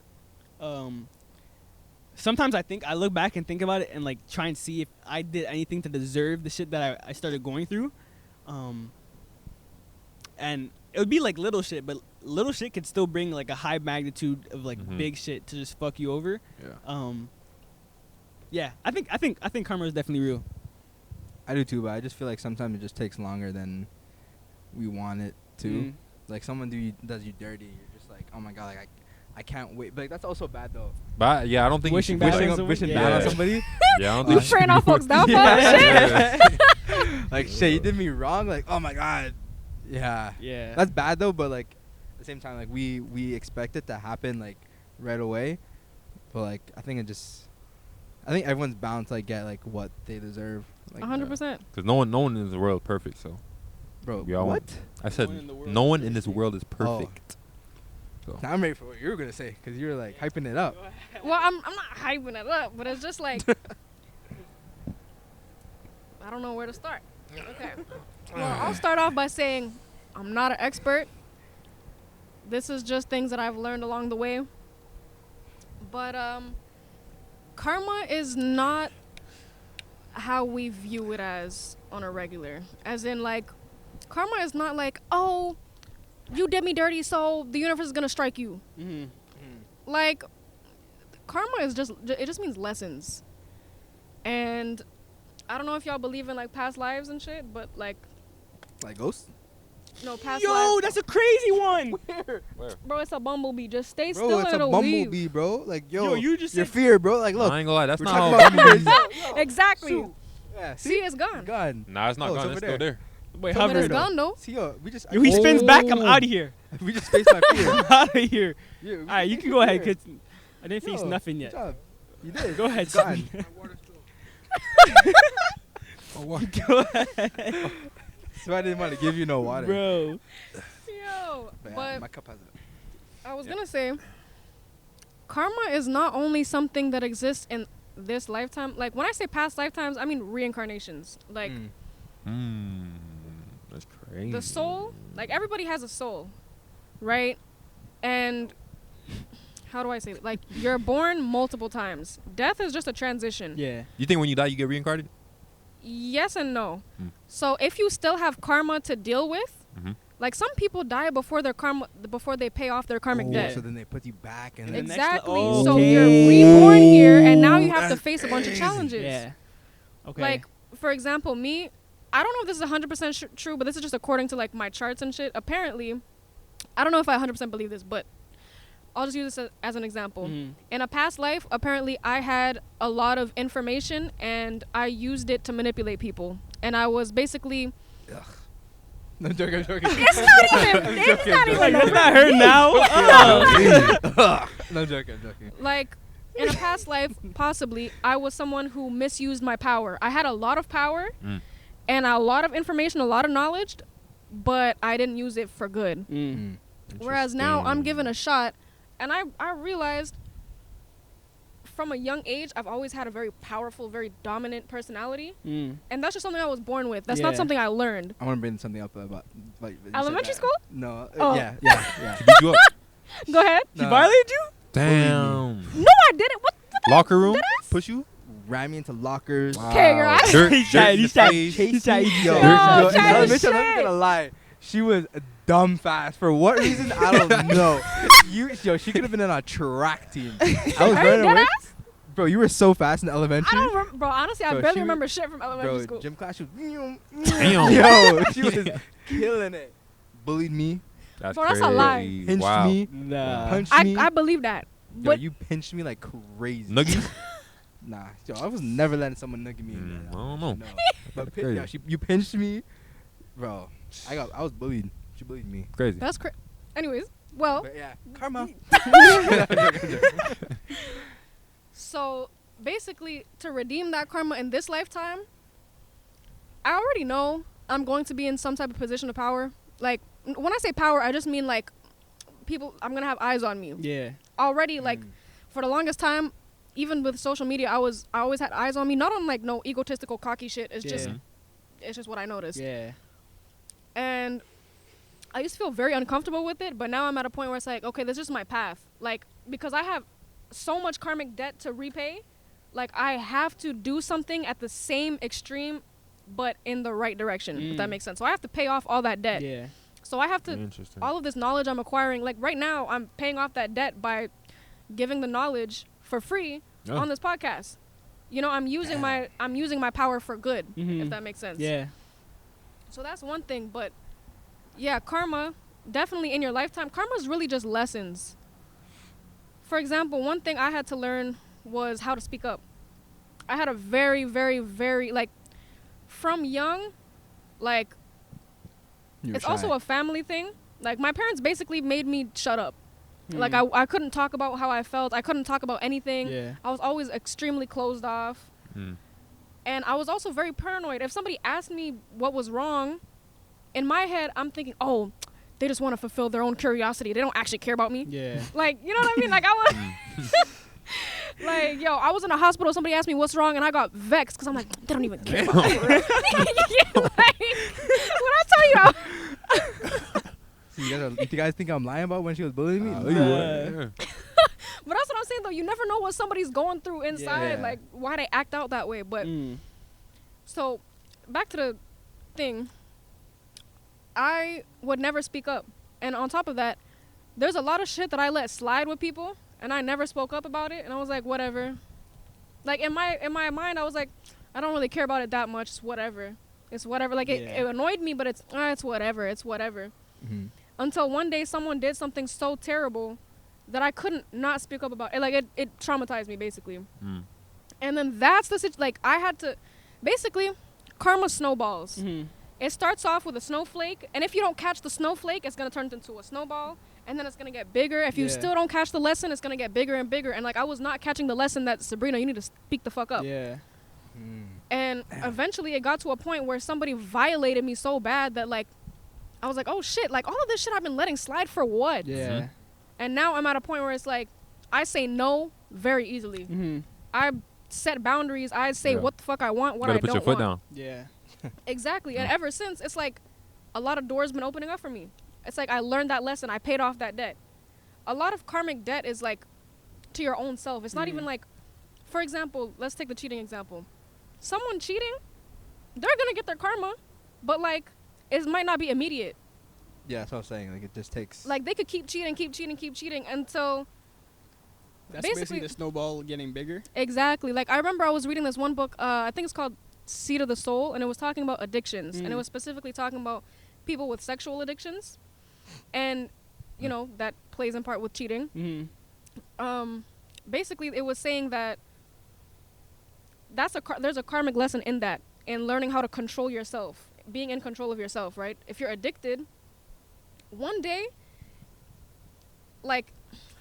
Sometimes I look back and think about it and like try and see if I did anything to deserve the shit that I started going through. And it would be like little shit, but little shit could still bring like a high magnitude of like big shit to just fuck you over. Yeah. I think karma is definitely real. I do too, but I just feel like sometimes it just takes longer than we want it to. Like, someone does you dirty, you're just like, oh my god, like I can't wait. But like, that's also bad though. But yeah, I don't think Wishing you bad on somebody. Yeah, I don't You think praying our folks down for shit. Like, shit, you did me wrong. Like, oh my god. Yeah. That's bad though, but like at the same time, like we expect it to happen like right away. But like I think everyone's bound to like get like what they deserve. Like 100%. Because no one in this world is perfect, so. Bro, we all what? I said no one in this world is perfect. So. Now I'm ready for what you were gonna say, because you were like hyping it up. Well, I'm not hyping it up, but it's just like I don't know where to start. Okay. Well, I'll start off by saying I'm not an expert. This is just things that I've learned along the way. But karma is not how we view it as on a regular. As in, like, karma is not like, oh, you did me dirty, so the universe is gonna strike you. Like, karma is it just means lessons. And I don't know if y'all believe in like past lives and shit, but like ghosts? No, past Yo, lives. that's a crazy one. Where? Bro, it's a bumblebee. Just stay Bro, still it's and a it'll leave. bumblebee, bro. Like, Yo, you just your said fear, bro. Like, look. I ain't gonna lie, that's we're not talking how about fears. Exactly. Yeah, See, it's gone. Gone. Nah, it's not Oh, gone. it's It's over still there. Wait, But hover it's though. gone though. See, yo, we just. If he spins back, I'm out of here. We just faced my fear. I'm out of here. Yeah, All right, you can go ahead, cause I didn't face nothing Good yet. job. You did. Go ahead, Gone. Go ahead, So I didn't want to give you no water. bro. Yo, But, but my cup has it. I was gonna say, karma is not only something that exists in this lifetime. Like, when I say past lifetimes, I mean reincarnations. Like, That's crazy. the soul, like, everybody has a soul, right? And how do I say it? Like, you're born multiple times. Death is just a transition. Yeah. You think when you die, you get reincarnated? Yes and no. So if you still have karma to deal with, like, some people die before their karma, before they pay off their karmic debt. So then they put you back and the next Exactly. le- So okay. you're reborn here, and now you have to face a bunch of challenges. Yeah. Okay. Like, for example, me, I don't know if this is 100% true, but this is just according to, like, my charts and shit. Apparently, I don't know if I 100% believe this, but I'll just use this as an example. In a past life, apparently, I had a lot of information, and I used it to manipulate people. And I was basically... I'm joking. It's not even It's not her now. No, I'm joking. Like, in a past life, possibly, I was someone who misused my power. I had a lot of power and a lot of information, a lot of knowledge, but I didn't use it for good. Whereas now I'm given a shot, and I realized from a young age, I've always had a very powerful, very dominant personality. And that's just something I was born with. That's not something I learned. I want to bring something up about, like, you said Elementary that. school? No. Oh. Yeah. She beat you up. Go ahead. She violated you? Damn. No, I didn't. What the Locker room? Deadass? Push you? Ran me into lockers. Okay, you're right. Dirt, He's dirt trying- in the he's trying- face. he's trying- Yo, No, in Chad, elementary, shit. I'm not gonna lie. She was dumb fast. For what reason? I don't know. She could have been on a track team. I was Are you running away. deadass? Bro, you were so fast in elementary. I don't remember. Bro, honestly, I Bro, barely she- remember shit from elementary Bro, school. gym class, she was... Damn. Yo, she was killing it. Bullied me, That's Bro, that's a crazy. lie. pinched Wow. me, Nah. punched me. I believe that. Yo, But you pinched me like crazy. Nuggies? Nah, yo, I was never letting someone nugget me. I don't know. No. But Crazy. yo, you pinched me, bro. I was bullied. She bullied me. Crazy. that's crazy. Anyways, well, But yeah, karma. so basically, to redeem that karma in this lifetime, I already know I'm going to be in some type of position of power. Like, when I say power, I just mean, like, people, I'm going to have eyes on me. Yeah. Already, like, for the longest time, even with social media, I always had eyes on me. Not on, like, no egotistical, cocky shit. It's just what I noticed. Yeah. And I used to feel very uncomfortable with it, but now I'm at a point where it's like, okay, this is my path. Like, because I have so much karmic debt to repay, like, I have to do something at the same extreme, but in the right direction, if that makes sense. So I have to pay off all that debt. Yeah. So I have to, Interesting. all of this knowledge I'm acquiring, like, right now, I'm paying off that debt by giving the knowledge for free on this podcast. You know, I'm using my power for good, if that makes sense. Yeah. So that's one thing, but yeah, karma, definitely in your lifetime, karma is really just lessons. For example, one thing I had to learn was how to speak up. I had a very, very, very, like, from young, like, it's also a family thing. Like, my parents basically made me shut up. Like, I couldn't talk about how I felt. I couldn't talk about anything. Yeah. I was always extremely closed off. And I was also very paranoid. If somebody asked me what was wrong, in my head, I'm thinking, oh, they just want to fulfill their own curiosity. They don't actually care about me. Yeah. Like, you know what I mean? Like, I was... like, yo, I was in a hospital. Somebody asked me what's wrong, and I got vexed because I'm like, they don't even care about me. Yeah, like, when I tell you... So you guys think I'm lying about when she was bullying me? But that's what I'm saying, though. You never know what somebody's going through inside, Yeah. like, why they act out that way. But, so, back to the thing. I would never speak up. And on top of that, there's a lot of shit that I let slide with people, and I never spoke up about it. And I was like, whatever. Like, in my mind, I was like, I don't really care about it that much. It's whatever. It's whatever. Like, it annoyed me, but it's whatever. It's whatever. Until one day someone did something so terrible that I couldn't not speak up about it. Like, it traumatized me, basically. And then that's the situation. Like, I had to, basically, karma snowballs. It starts off with a snowflake, and if you don't catch the snowflake, it's going to turn into a snowball, and then it's going to get bigger. If you still don't catch the lesson, it's going to get bigger and bigger. And, like, I was not catching the lesson that, Sabrina, you need to speak the fuck up. Yeah. And eventually it got to a point where somebody violated me so bad that, like, I was like, oh, shit, like, all of this shit I've been letting slide for what? Yeah. And now I'm at a point where it's like, I say no very easily. Mm-hmm. I set boundaries. I say what the fuck I want, what I Gotta don't put your foot want. down. Yeah. Exactly. And ever since, it's like a lot of doors been opening up for me. It's like I learned that lesson. I paid off that debt. A lot of karmic debt is like to your own self. It's not even like, for example, let's take the cheating example. Someone cheating, they're gonna get their karma, but like it might not be immediate. Yeah, that's what I'm saying. Like, it just takes. Like they could keep cheating until That's basically the snowball getting bigger. exactly. Like I remember I was reading this one book. I think it's called Seed of the Soul, and it was talking about addictions, and it was specifically talking about people with sexual addictions, and you know that plays in part with cheating. Mm-hmm. Basically, it was saying that there's a karmic lesson in that, in learning how to control yourself, being in control of yourself, right? If you're addicted, one day, like,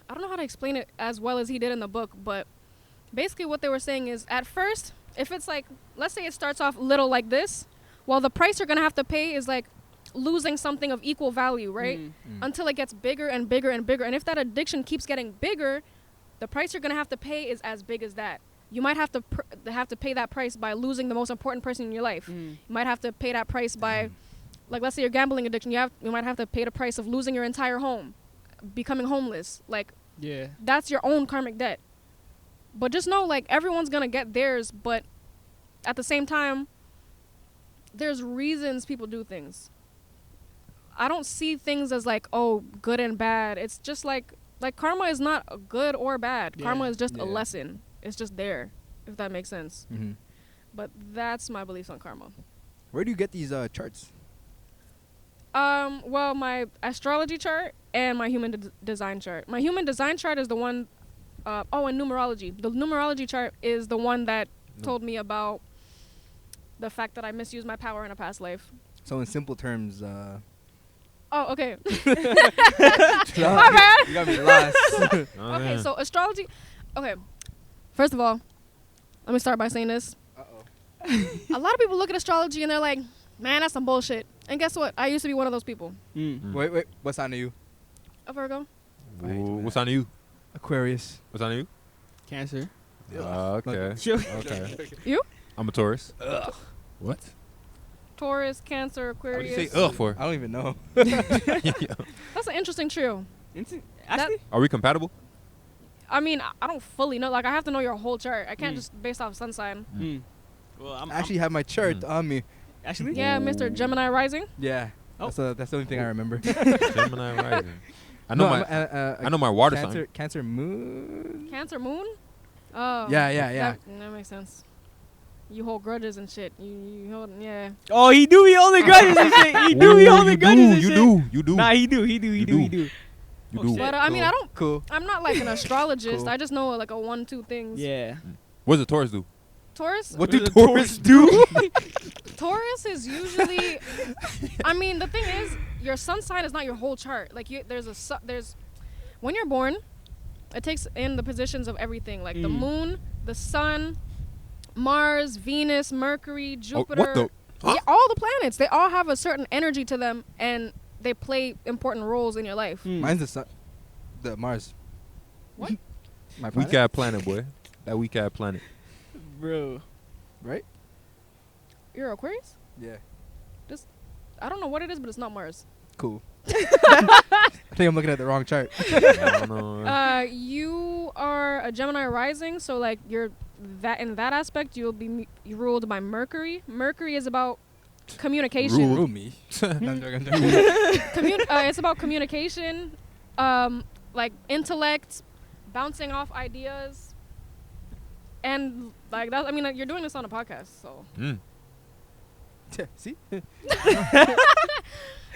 I don't know how to explain it as well as he did in the book, but basically what they were saying is at first, if it's like, let's say it starts off little like this, well, the price you're going to have to pay is like losing something of equal value, right? Until it gets bigger and bigger and bigger. And if that addiction keeps getting bigger, the price you're going to have to pay is as big as that. You might have to pay that price by losing the most important person in your life. You might have to pay that price by, like, let's say your gambling addiction. You might have to pay the price of losing your entire home, becoming homeless. Like, Yeah. that's your own karmic debt. But just know, like, everyone's gonna get theirs. But at the same time, there's reasons people do things. I don't see things as like, oh, good and bad. It's just like karma is not a good or bad. Yeah. Karma is just a Yeah. lesson. It's just there, if that makes sense. Mm-hmm. But that's my beliefs on karma. Where do you get these charts? Well, my astrology chart and my human design chart. My human design chart is the one, and numerology. The numerology chart is the one that told me about the fact that I misused my power in a past life. So in simple terms, Oh, okay. my bad. You got me lost. Okay, so astrology. Okay, first of all, let me start by saying this. A lot of people look at astrology and they're like, man, that's some bullshit. And guess what? I used to be one of those people. Wait, what sign are you? A Virgo. Ooh, what's on you? Aquarius. What's on you? Cancer. Okay. Sure. Okay. You? I'm a Taurus. What? Taurus, Cancer, What did Aquarius. you say ugh for? I don't even know. That's an interesting trio. Actually, Are we compatible? I mean, I don't fully know. Like, I have to know your whole chart. I can't just based off sun sign. well, I'm I actually have my chart on me. actually. Yeah, Mr. Gemini rising. Yeah. Oh. That's the only thing I remember. Gemini rising. I know I know my water sign. Cancer moon. Cancer moon. Oh. Yeah. That makes sense. You hold grudges and shit. You hold, yeah. Oh, he do be holding grudges and shit. He do be holding grudges and shit. You do. Nah, he do. You You do. do. But I mean, I don't. Cool. I'm not like an astrologist. Cool. I just know like a 1-2 things. Yeah. What does a Taurus do? Taurus. What do do Taurus do? Taurus is usually. I mean, the thing is, your sun sign is not your whole chart. Like there's when you're born, it takes in the positions of everything, like the moon, the sun, Mars, Venus, Mercury, Jupiter. What the? Huh? Yeah, all the planets. They all have a certain energy to them, and they play important roles in your life. Mine's the sun. The Mars. What? My Weak planet? ass planet, boy. That weak ass planet. Bro. Right? You're Aquarius? Yeah. I don't know what it is, but it's not Mars. Cool. I think I'm looking at the wrong chart. I don't know. You are a Gemini rising, so like you're that in that aspect you'll be ruled by Mercury. Mercury is about communication. Rule me. No, I'm joking, I'm joking. It's about communication, like intellect, bouncing off ideas, and like that. I mean, you're doing this on a podcast, so. See?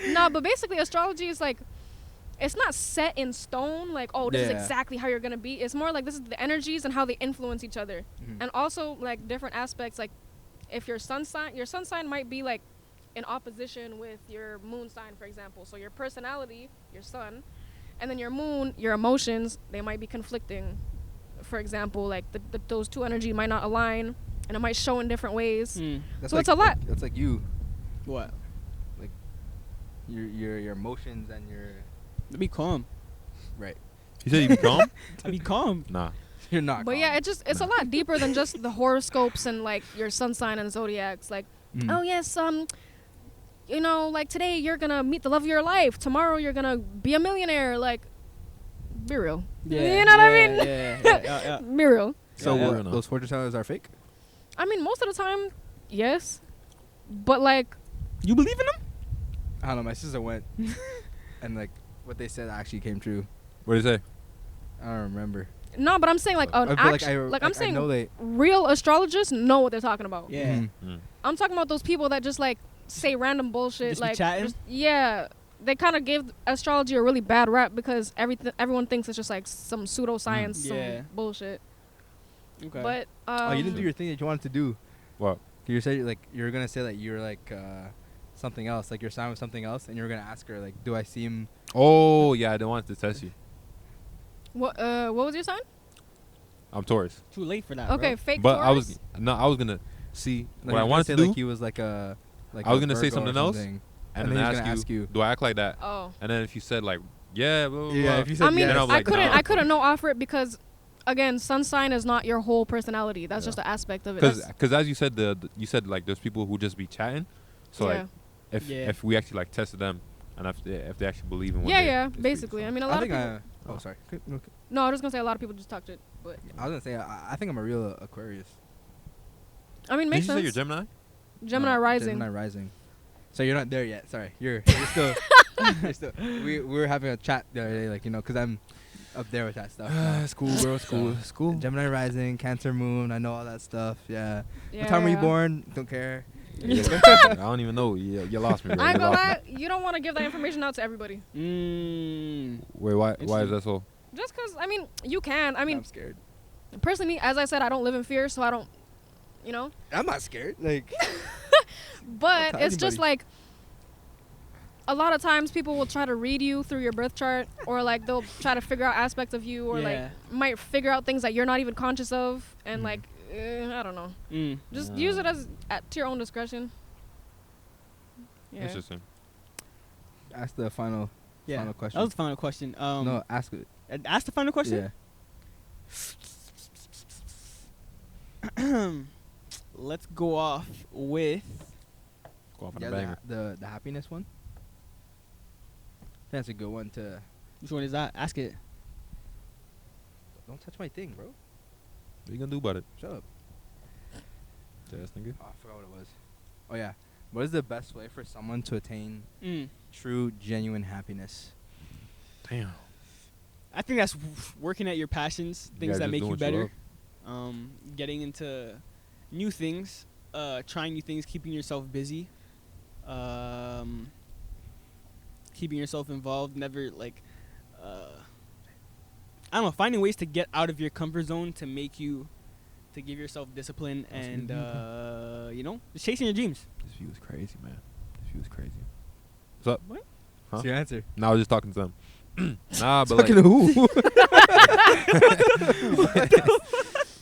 No, but basically astrology is like, it's not set in stone, like, oh, this is exactly how you're going to be. It's more like this is the energies and how they influence each other. And also like different aspects, like if your sun sign might be like in opposition with your moon sign, for example. So your personality, your sun, and then your moon, your emotions, they might be conflicting. For example, like those two energy might not align, and it might show in different ways. So it's a lot. That's like you. What? Like your emotions and your Be calm. right. You said you be calm? I be calm. Nah. You're not. But calm. yeah, it's a lot deeper than just the horoscopes and like your sun sign and zodiacs. Like, oh yes, you know, like today you're gonna meet the love of your life. Tomorrow you're gonna be a millionaire. Like, be real. Yeah, you know what I mean? Yeah. Be real. So Yeah, what, those fortune tellers are fake? I mean, most of the time, yes. But like, You believe in them? I don't know. My sister went, and like what they said actually came true. What did you say? I don't remember. no, but I'm saying like an But, actual, I'm I saying know they. real astrologists know what they're talking about. Yeah. Mm. I'm talking about those people that just like say random bullshit. Just be like, chatting? yeah, they kind of gave astrology a really bad rap because everyone thinks it's just like some pseudoscience, Yeah. some bullshit. Okay. But Oh, you didn't do your thing that you wanted to do. What? You said like you were gonna say that you're like something else, like your sign was something else, and you were gonna ask her like, do I seem? Oh, yeah, I didn't want to test you. what was your sign? I'm Taurus. Too late for that. Okay, bro. fake But Taurus? I was going to see Like, what I you were wanted gonna to say, do. like he was like a. Like I was a gonna say Virgo or something else, something. and then then he was gonna ask ask you, you. do I act like that? Oh. And then if you said like, yeah, blah, blah, Yeah, blah. if you said I mean, then I yes. was I like, couldn't. nah. I couldn't know offer it because, again, sun sign is not your whole personality. That's Yeah. just an aspect of it. Because as you said, you said like there's people who just be chatting. So yeah. like if Yeah. if we actually like tested them and if they actually believe in what Yeah, they, yeah, it's pretty basically. fun. I mean, a I lot of think people. Oh, sorry. No, I was just gonna say a lot of people just talk shit, but I was gonna say I think I'm a real Aquarius. I mean, Did makes you say sense. you're Gemini? Gemini No, rising. Gemini rising. So you're not there yet. Sorry, you're still. You're still. We were having a chat the other day, like because I'm up there with that stuff. now. School, bro. School. So, School. Gemini rising, Cancer moon. I know all that stuff. Yeah. Yeah, What time were you yeah. born? Don't care. I don't even know. You lost me, bro. I ain't You gonna lost me. lie, you don't want to give that information out to everybody. Mm. Wait, why is Interesting. that so? Just because, I mean, you can. I mean, I'm scared. personally, as I said, I don't live in fear, so I don't, you know. I'm not scared. Like. But tell it's just anybody. like a lot of times people will try to read you through your birth chart, or like they'll try to figure out aspects of you, or like Yeah. might figure out things that you're not even conscious of, and Mhm. like I don't know. Mm. Just use it as to your own discretion. Yeah. Interesting. Ask the final. Yeah. Final question. That was the final question. No, ask it. Ask the final question. Yeah. Let's go off with. Go off on Yeah, a banger. the happiness one. That's a good one to. Which one is that? Ask it. Don't touch my thing, bro. What you gonna do about it? Shut up. Yes, nigga. Oh, I forgot what it was. Oh yeah. What is the best way for someone to attain Mm. true, genuine happiness? Damn. I think that's working at your passions, things gotta that just make do you what you better. Getting into new things, trying new things, keeping yourself busy, keeping yourself involved. Never like, I don't know, finding ways to get out of your comfort zone to make you, to give yourself discipline and just chasing your dreams. This view is crazy, man. This view is crazy. What's up? What? Huh? What's your answer? No, I was just talking to them. Nah, but Talking like, to who?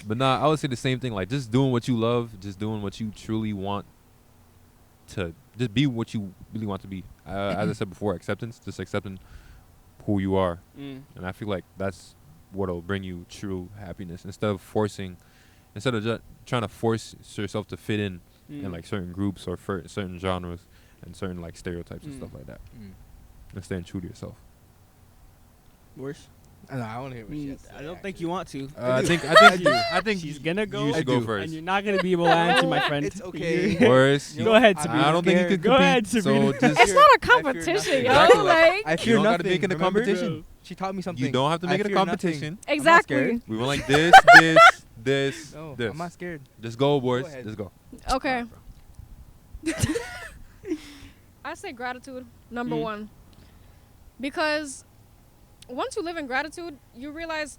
but nah, I would say the same thing. Like, just doing what you love, just doing what you truly want to, just be what you really want to be. As I said before, acceptance, just accepting who you are, Mm. and I feel like that's what'll bring you true happiness instead of just trying to force yourself to fit in like certain groups or certain genres and certain like stereotypes and stuff like that. And staying true to yourself. Worse. I don't know. I want to hear what she has to say, I don't think actually. you want to. I think She's gonna go. you should go and first. you're not gonna be able to answer, my friend. It's okay. Boris, Go ahead, I Sabrina. I don't think you could Go compete. ahead, Sabrina. So just It's not a I fear competition, yo. nothing. Exactly, Like I fear don't gotta nothing. make it a remember? competition. She taught me something. You don't have to I make it a fear nothing. competition. exactly. We went like this, this, No, this. I'm not scared. Just go, Boris. ahead. Just go. Okay. I say gratitude, number Mm. one. Because once you live in gratitude, you realize,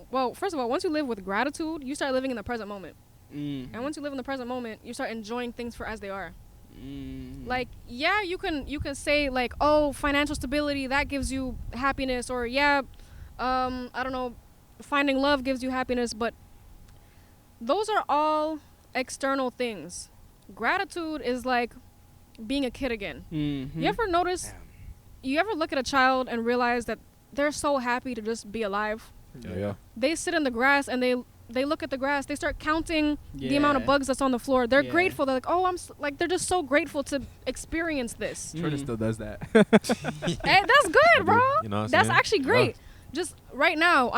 well, first of all, once you live with gratitude, you start living in the present moment. Mm. And once you live in the present moment, you start enjoying things for as they are. Mm. Like, yeah, you can say like, oh, financial stability, that gives you happiness, or yeah, I don't know, finding love gives you happiness, but those are all external things. Gratitude is like being a kid again. Mhm. You ever notice, you ever look at a child and realize that they're so happy to just be alive. Yeah. They sit in the grass and they look at the grass. They start counting the amount of Yeah. bugs that's on the floor. They're Yeah. grateful. They're like, oh, like they're just so grateful to experience this. Trina still does that. Hey, that's good, bro. You know what I'm That's saying? actually great. Just right now,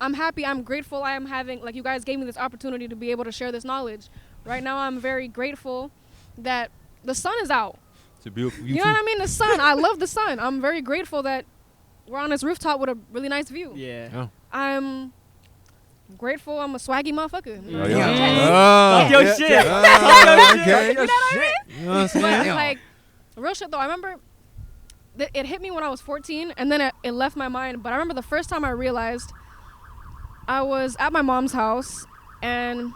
I'm happy. I'm grateful. I am having, like, you guys gave me this opportunity to be able to share this knowledge. Right now, I'm very grateful that the sun is out. It's a beautiful view. You know what I mean? The sun. I love the sun. I'm very grateful that we're on this rooftop with a really nice view. Yeah. Yeah. I'm grateful. I'm a swaggy motherfucker. Oh, Yeah. yeah. Talk your Yeah. shit. Yeah. Talk your Okay. shit. You know what I mean? You know what I'm But saying? like, real shit though, I remember it hit me when I was 14, and then it left my mind. But I remember the first time I realized I was at my mom's house, and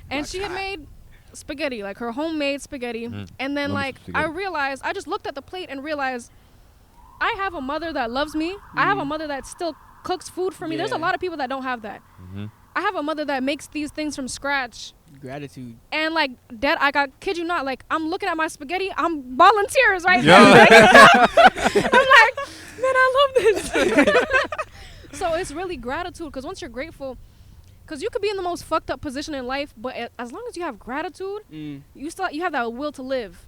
and she had made spaghetti, like her homemade spaghetti. And then Mom's like I spaghetti. realized, I just looked at the plate and realized I have a mother that loves me. I have a mother that still cooks food for me. There's a Yeah. lot of people that don't have that. I have a mother that makes these things from scratch. Gratitude. And like, Dad, I kid you not, like, I'm looking at my spaghetti, I'm volunteers right Yeah. now. Like, I'm like, man, I love this. So it's really gratitude, because once you're grateful, because you could be in the most fucked up position in life, but as long as you have gratitude, you have that will to live.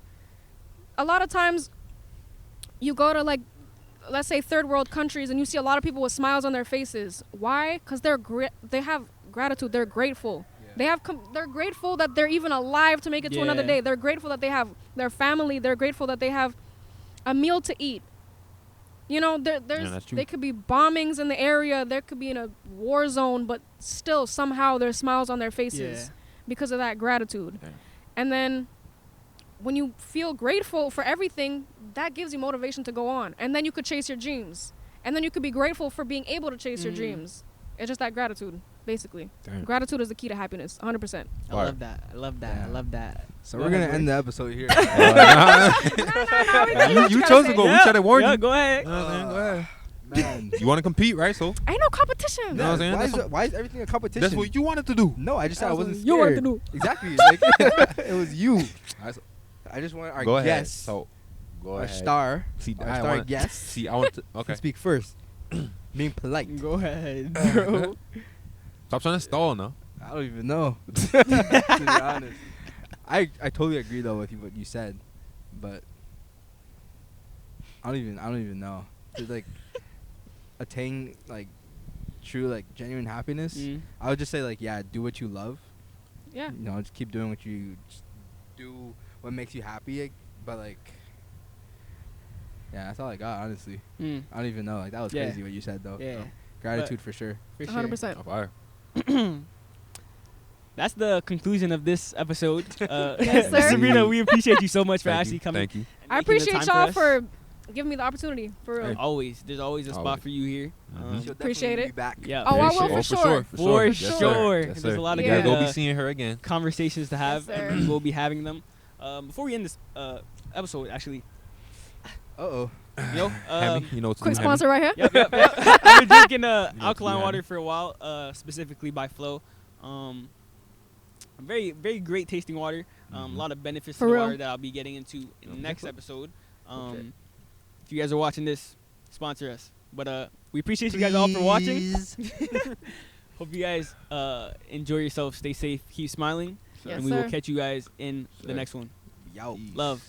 A lot of times, you go to, like, let's say third world countries, and you see a lot of people with smiles on their faces. Why? Because they have gratitude. They're grateful. They're grateful that they're even alive to make it to another Yeah. day. They're grateful that they have their family. They're grateful that they have a meal to eat. You know, that's true. they could be bombings in the area. There could be in a war zone, but still somehow there's smiles on their faces Yeah. because of that gratitude. Yeah. And then when you feel grateful for everything, that gives you motivation to go on. And then you could chase your dreams. And then you could be grateful for being able to chase your dreams. It's just that gratitude, basically. Damn. Gratitude is the key to happiness, 100%. I love that. I love that. I Yeah. love that. So Go we're gonna ahead, end the episode here. You chose to go. We tried to warn Yeah, you. go ahead. You know what I'm saying? Go ahead. Man. You want to compete, right? So Ain't no competition. You know what I'm saying? Why is everything a competition? that's what you wanted to do. No, I just said I wasn't scared. You wanted to do. Exactly. Like, it was you. That's- I just want our Go ahead. guest, So go our ahead. star, See, our I star want- guest, See, I want to. to Okay. speak first. Being polite. Go ahead, bro. Stop trying to stall now. I don't even know. To be honest, I totally agree though with what you said, but I don't even know. To like attain like true like genuine happiness, I would just say like do what you love. Yeah. You know, just keep doing what you just do what makes you happy. Like, but like, yeah, that's all I got. Honestly, I don't even know. Like that was Yeah. crazy what you said though. Yeah. So, gratitude for sure. For sure. 100%. Oh, fire. That's the conclusion of this episode. Yes, sir. Sabrina, we appreciate you so much for Thank actually you. coming. Thank you. and I making the appreciate time y'all us. for giving me the opportunity. For real. Hey. Always. There's always a spot Always. for you here. Mhm. She'll Appreciate definitely it. be back. Yeah. Oh, I for will sure. for sure. For Yes, sure. sir. Yes, There's sir. a lot of Yeah. You good gotta go be seeing her again. conversations to have. Yes, sir. and we'll be having them. Before we end this episode, Uh-oh. you know, Heavy. You know what's Quick heavy. sponsor right here. Yep. I've been drinking know alkaline what to do, water for a while, specifically by Flow. Very, very great tasting water. A lot of benefits For to the real. water that I'll be getting into in the next Okay. episode. Okay. If you guys are watching this, sponsor us. But we appreciate you guys all for watching. Hope you guys enjoy yourself. Stay safe. Keep smiling. Yes, and we will sir. catch you guys in the Sir. next one. Yo. Love.